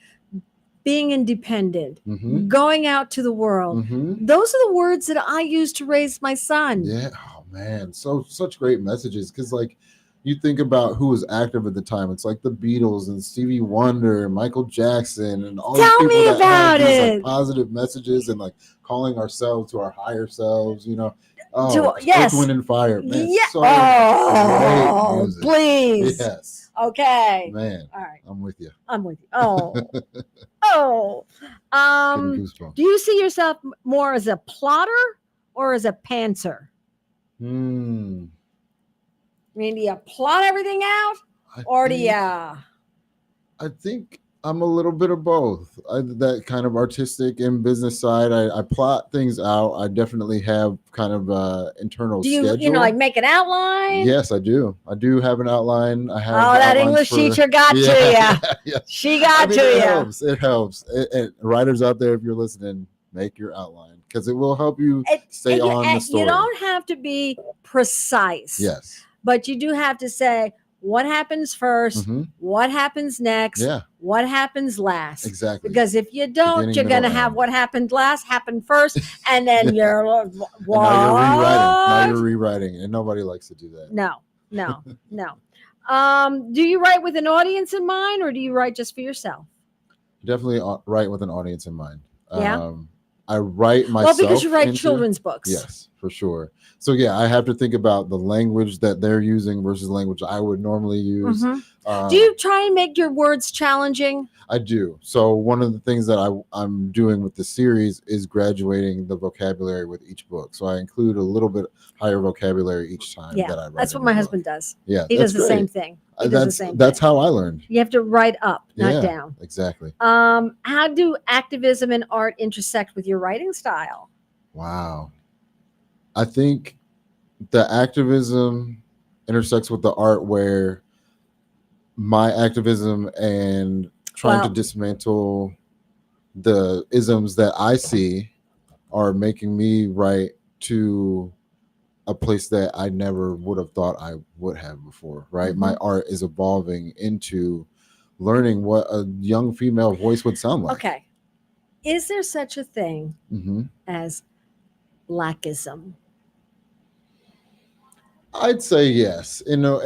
B: being independent,
C: Mhm.
B: going out to the world.
C: Mhm.
B: Those are the words that I use to raise my son.
C: Yeah. Oh man, such great messages, because like you think about who was active at the time. It's like the Beatles and Stevie Wonder, and Michael Jackson, and all these
B: Tell
C: people
B: me
C: that
B: about
C: had these
B: it.
C: like positive messages and like calling ourselves to our higher selves. You know,
B: Yes.
C: Earth, Wind, and Fire. Man,
B: Yeah.
C: so great music.
B: Please.
C: Yes.
B: Okay.
C: Man.
B: All right.
C: I'm with you.
B: Oh.
C: Getting goosebumps.
B: Do you see yourself more as a plotter or as a pantser? I mean, do you plot everything out, do you?
C: I think I'm a little bit of both. That kind of artistic and business side. I plot things out. I definitely have kind of internal schedule.
B: Do you like make an outline?
C: Yes, I do. I do have an outline. I have.
B: That English teacher got to you. Yeah. She got to you.
C: It helps. Writers out there, if you're listening, make your outline, because it will help you stay on the story.
B: You don't have to be precise.
C: Yes.
B: But you do have to say what happens first, what happens next, what happens last.
C: Exactly.
B: Because if you don't, you're going to have what happened last happen first, and then you're what?
C: Now you're rewriting, and nobody likes to do that.
B: No. Do you write with an audience in mind, or do you write just for yourself?
C: Definitely write with an audience in mind.
B: Yeah.
C: I write myself.
B: Well, because you write children's books.
C: Yes, for sure. So yeah, I have to think about the language that they're using versus language I would normally use.
B: Do you try and make your words challenging?
C: I do. So one of the things that I'm doing with the series is graduating the vocabulary with each book. So I include a little bit higher vocabulary each time that I write.
B: That's what my husband does.
C: Yeah,
B: he does the same thing.
C: That's how I learned.
B: You have to write up, not down.
C: Exactly.
B: How do activism and art intersect with your writing style?
C: Wow. I think the activism intersects with the art, where my activism and trying to dismantle the isms that I see are making me write to a place that I never would have thought I would have before, right? My art is evolving into learning what a young female voice would sound like.
B: Okay. Is there such a thing as Blackism?
C: I'd say yes. In a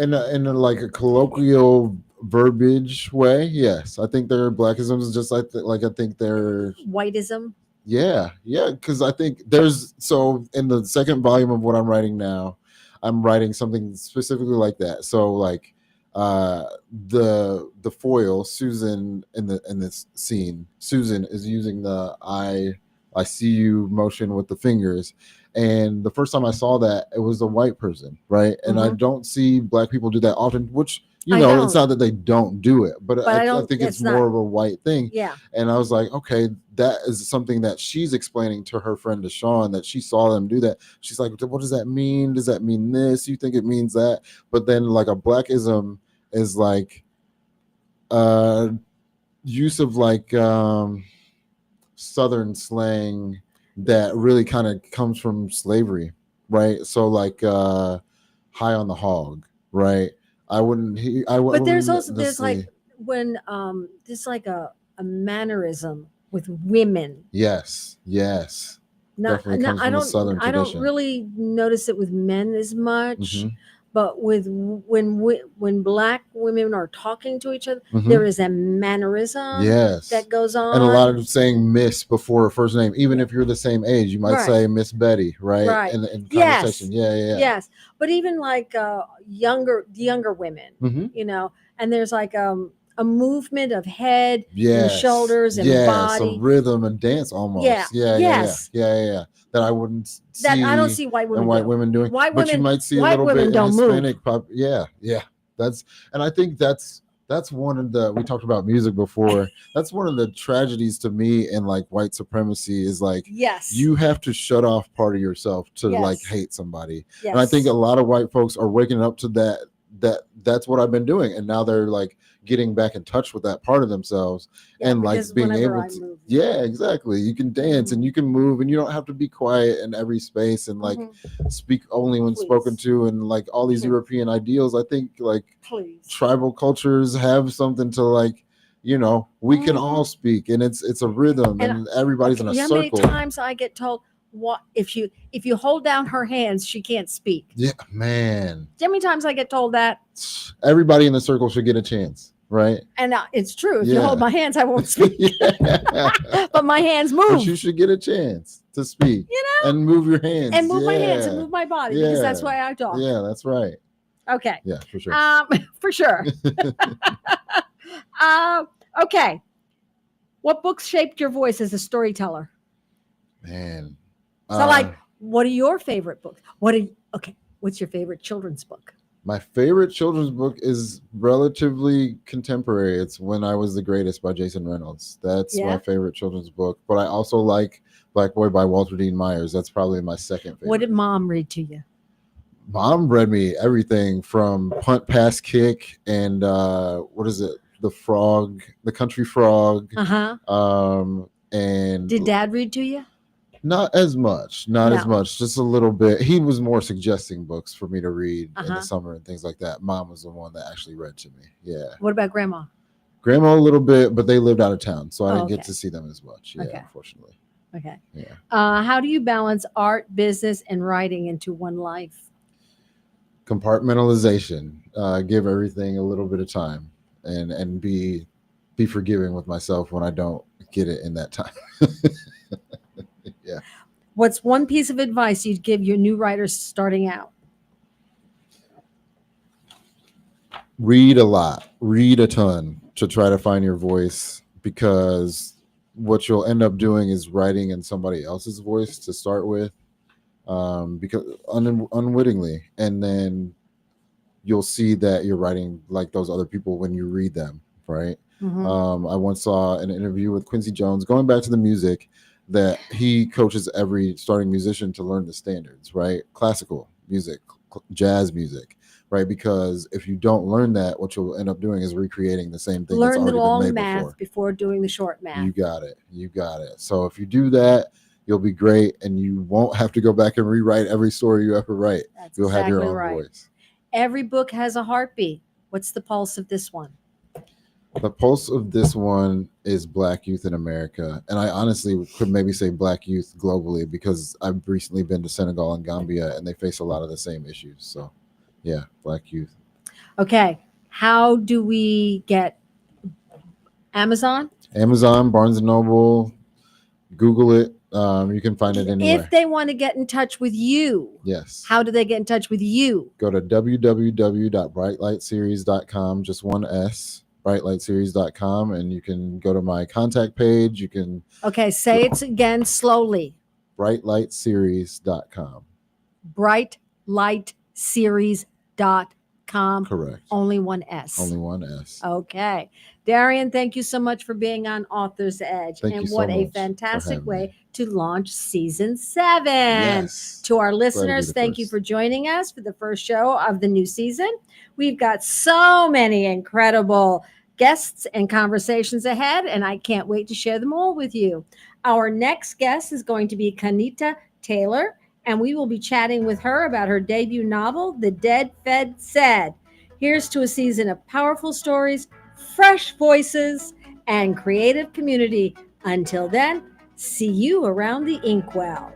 C: like a colloquial verbiage way, yes. I think there are Blackisms, just like I think there
B: Whiteism.
C: Yeah, because I think there's, so in the second volume of what I'm writing now, I'm writing something specifically like that. So like the foil, Susan, in this scene, Susan is using the I see you motion with the fingers. And the first time I saw that, it was a white person, right? And I don't see Black people do that often, which, it's not that they don't do it, but I think it's more of a white thing.
B: Yeah.
C: And I was like, okay, that is something that she's explaining to her friend Deshawn, that she saw them do that. She's like, what does that mean? Does that mean this? You think it means that? But then like a Blackism is like use of like Southern slang that really kind of comes from slavery, right? So like high on the hog, right?
B: But there's like when there's like a mannerism with women.
C: Yes.
B: I don't really notice it with men as much, but when Black women are talking to each other,
C: Mhm.
B: there is a mannerism
C: Yes.
B: that goes on.
C: And a lot of saying Miss before a first name, even
B: Yeah.
C: if you're the same age, you might
B: Right.
C: say Miss Betty, right?
B: Right.
C: In
B: Yes.
C: conversation. Yeah.
B: Yes, but even like younger women,
C: Mhm.
B: and there's like a movement of head and
C: Yes.
B: shoulders and
C: Yes.
B: body.
C: A rhythm and dance almost.
B: Yeah. Yes.
C: Yeah. That I wouldn't see.
B: That I don't see white women
C: and white
B: do.
C: women doing.
B: White
C: but you
B: women-
C: might see a
B: white
C: little
B: women
C: bit in
B: don't move.
C: Hispanic pop. Yeah. And I think that's one of the, we talked about music before. That's one of the tragedies to me in like white supremacy is like,
B: Yes.
C: you have to shut off part of yourself to
B: Yes.
C: like hate somebody.
B: Yes.
C: And I think a lot of white folks are waking up to that's what I've been doing. And now they're like getting back in touch with that part of themselves and like
B: because
C: being
B: whenever
C: able
B: I
C: to,
B: move-
C: yeah, exactly. You can dance and you can move and you don't have to be quiet in every space and like speak only when
B: Please.
C: spoken to and like all these
B: Please.
C: European ideals. I think like
B: Please.
C: tribal cultures have something to like, we can all speak and it's a rhythm and everybody's in a
B: You know
C: circle.
B: how many times I get told, what if you hold down her hands, she can't speak.
C: Yeah, man.
B: Do you know how many times I get told that?
C: Everybody in the circle should get a chance, right?
B: And it's true. If you
C: Yeah.
B: hold my hands, I won't speak.
C: Yeah.
B: But my hands move.
C: But you should get a chance to speak, and move your hands,
B: and move my hands and move my body because that's why I talk.
C: Yeah, that's right.
B: Okay.
C: Yeah, for sure.
B: For sure. Okay. What books shaped your voice as a storyteller?
C: Man.
B: So, like, what are your favorite books? What's your favorite children's book?
C: My favorite children's book is relatively contemporary. It's When I Was the Greatest by Jason Reynolds. That's my favorite children's book. But I also like Black Boy by Walter Dean Myers. That's probably my second favorite.
B: What did Mom read to you?
C: Mom read me everything from Punt, Pass, Kick, and what is it? The Country Frog. And
B: did Dad read to you?
C: Not as much, just a little bit. He was more suggesting books for me to read in the summer and things like that. Mom was the one that actually read to me. Yeah.
B: What about Grandma?
C: Grandma a little bit, but they lived out of town, so I didn't get to see them as much. Yeah, unfortunately.
B: Okay.
C: Yeah.
B: How do you balance art, business, and writing into one life?
C: Compartmentalization. Give everything a little bit of time, and be forgiving with myself when I don't get it in that time. Yeah.
B: What's one piece of advice you'd give your new writers starting out?
C: Read a lot, read a ton to try to find your voice, because what you'll end up doing is writing in somebody else's voice to start with, because unwittingly, and then you'll see that you're writing like those other people when you read them, right? I once saw an interview with Quincy Jones, going back to the music, that he coaches every starting musician to learn the standards, right? Classical music, jazz music, right? Because if you don't learn that, what you'll end up doing is recreating the same thing.
B: Learn the long
C: math
B: before doing the short math.
C: You got it. So if you do that, you'll be great, and you won't have to go back and rewrite every story you ever write. You'll have your own voice.
B: Every book has a heartbeat. What's the pulse of this one?
C: The pulse of this one is Black youth in America. And I honestly could maybe say Black youth globally, because I've recently been to Senegal and Gambia, and they face a lot of the same issues. So, yeah, Black youth.
B: Okay. How do we get Amazon?
C: Amazon, Barnes & Noble, Google it. You can find it anywhere.
B: If they want to get in touch with you,
C: yes.
B: How do they get in touch with you?
C: Go to www.brightlightseries.com, just one S. brightlightseries.com, and you can go to my contact page. You can
B: say it again slowly.
C: brightlightseries.com.
B: brightlightseries.com.
C: Correct.
B: Only one S. Okay. Darian, thank you so much for being on Author's Edge.
C: Thank you so
B: what a
C: much
B: fantastic way
C: me.
B: to launch season 7.
C: Yes.
B: To our listeners, thank you for joining us for the first show of the new season. We've got so many incredible guests and conversations ahead, and I can't wait to share them all with you. Our next guest is going to be Kanita Taylor, and we will be chatting with her about her debut novel, The Dead Fed Said. Here's to a season of powerful stories, fresh voices, and creative community. Until then, see you around the inkwell.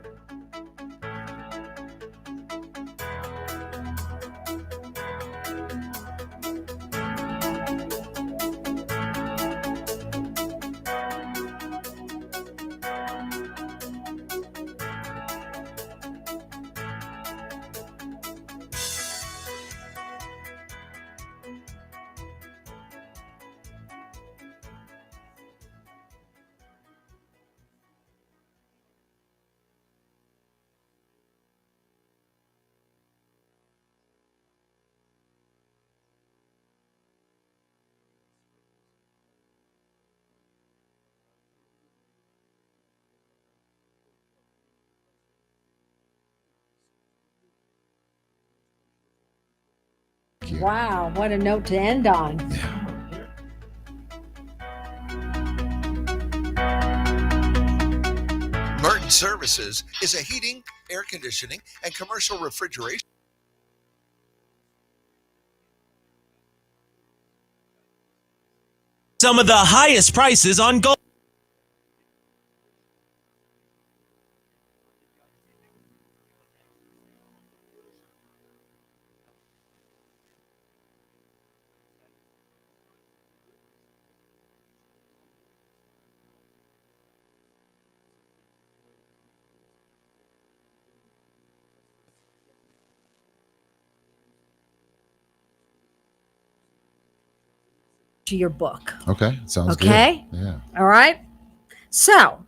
B: Wow, what a note to end on.
A: Merton Services is a heating, air conditioning, and commercial refrigeration.
E: Some of the highest prices on gold.
B: To your book.
C: Okay, sounds good.
B: Okay.
C: Yeah.
B: All right. So,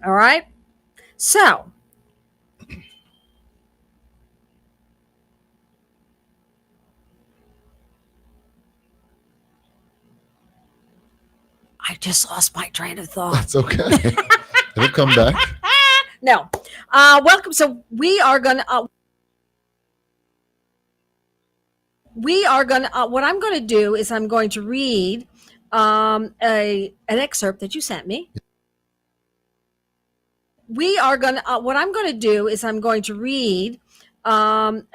B: all right. So, I just lost my train of thought.
C: That's okay. It'll come back.
B: No. Welcome. So, we are going to what I'm going to do is I'm going to read an excerpt that you sent me. What I'm going to do is I'm going to read an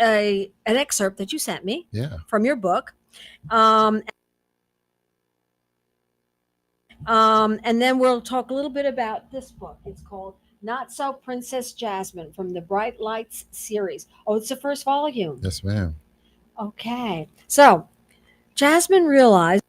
B: excerpt that you sent me from your book. And then we'll talk a little bit about this book. It's called Not So Princess Jasmine from the Bright Lights series. Oh, it's the first volume.
C: Yes, ma'am.
B: Okay. So Jasmine realized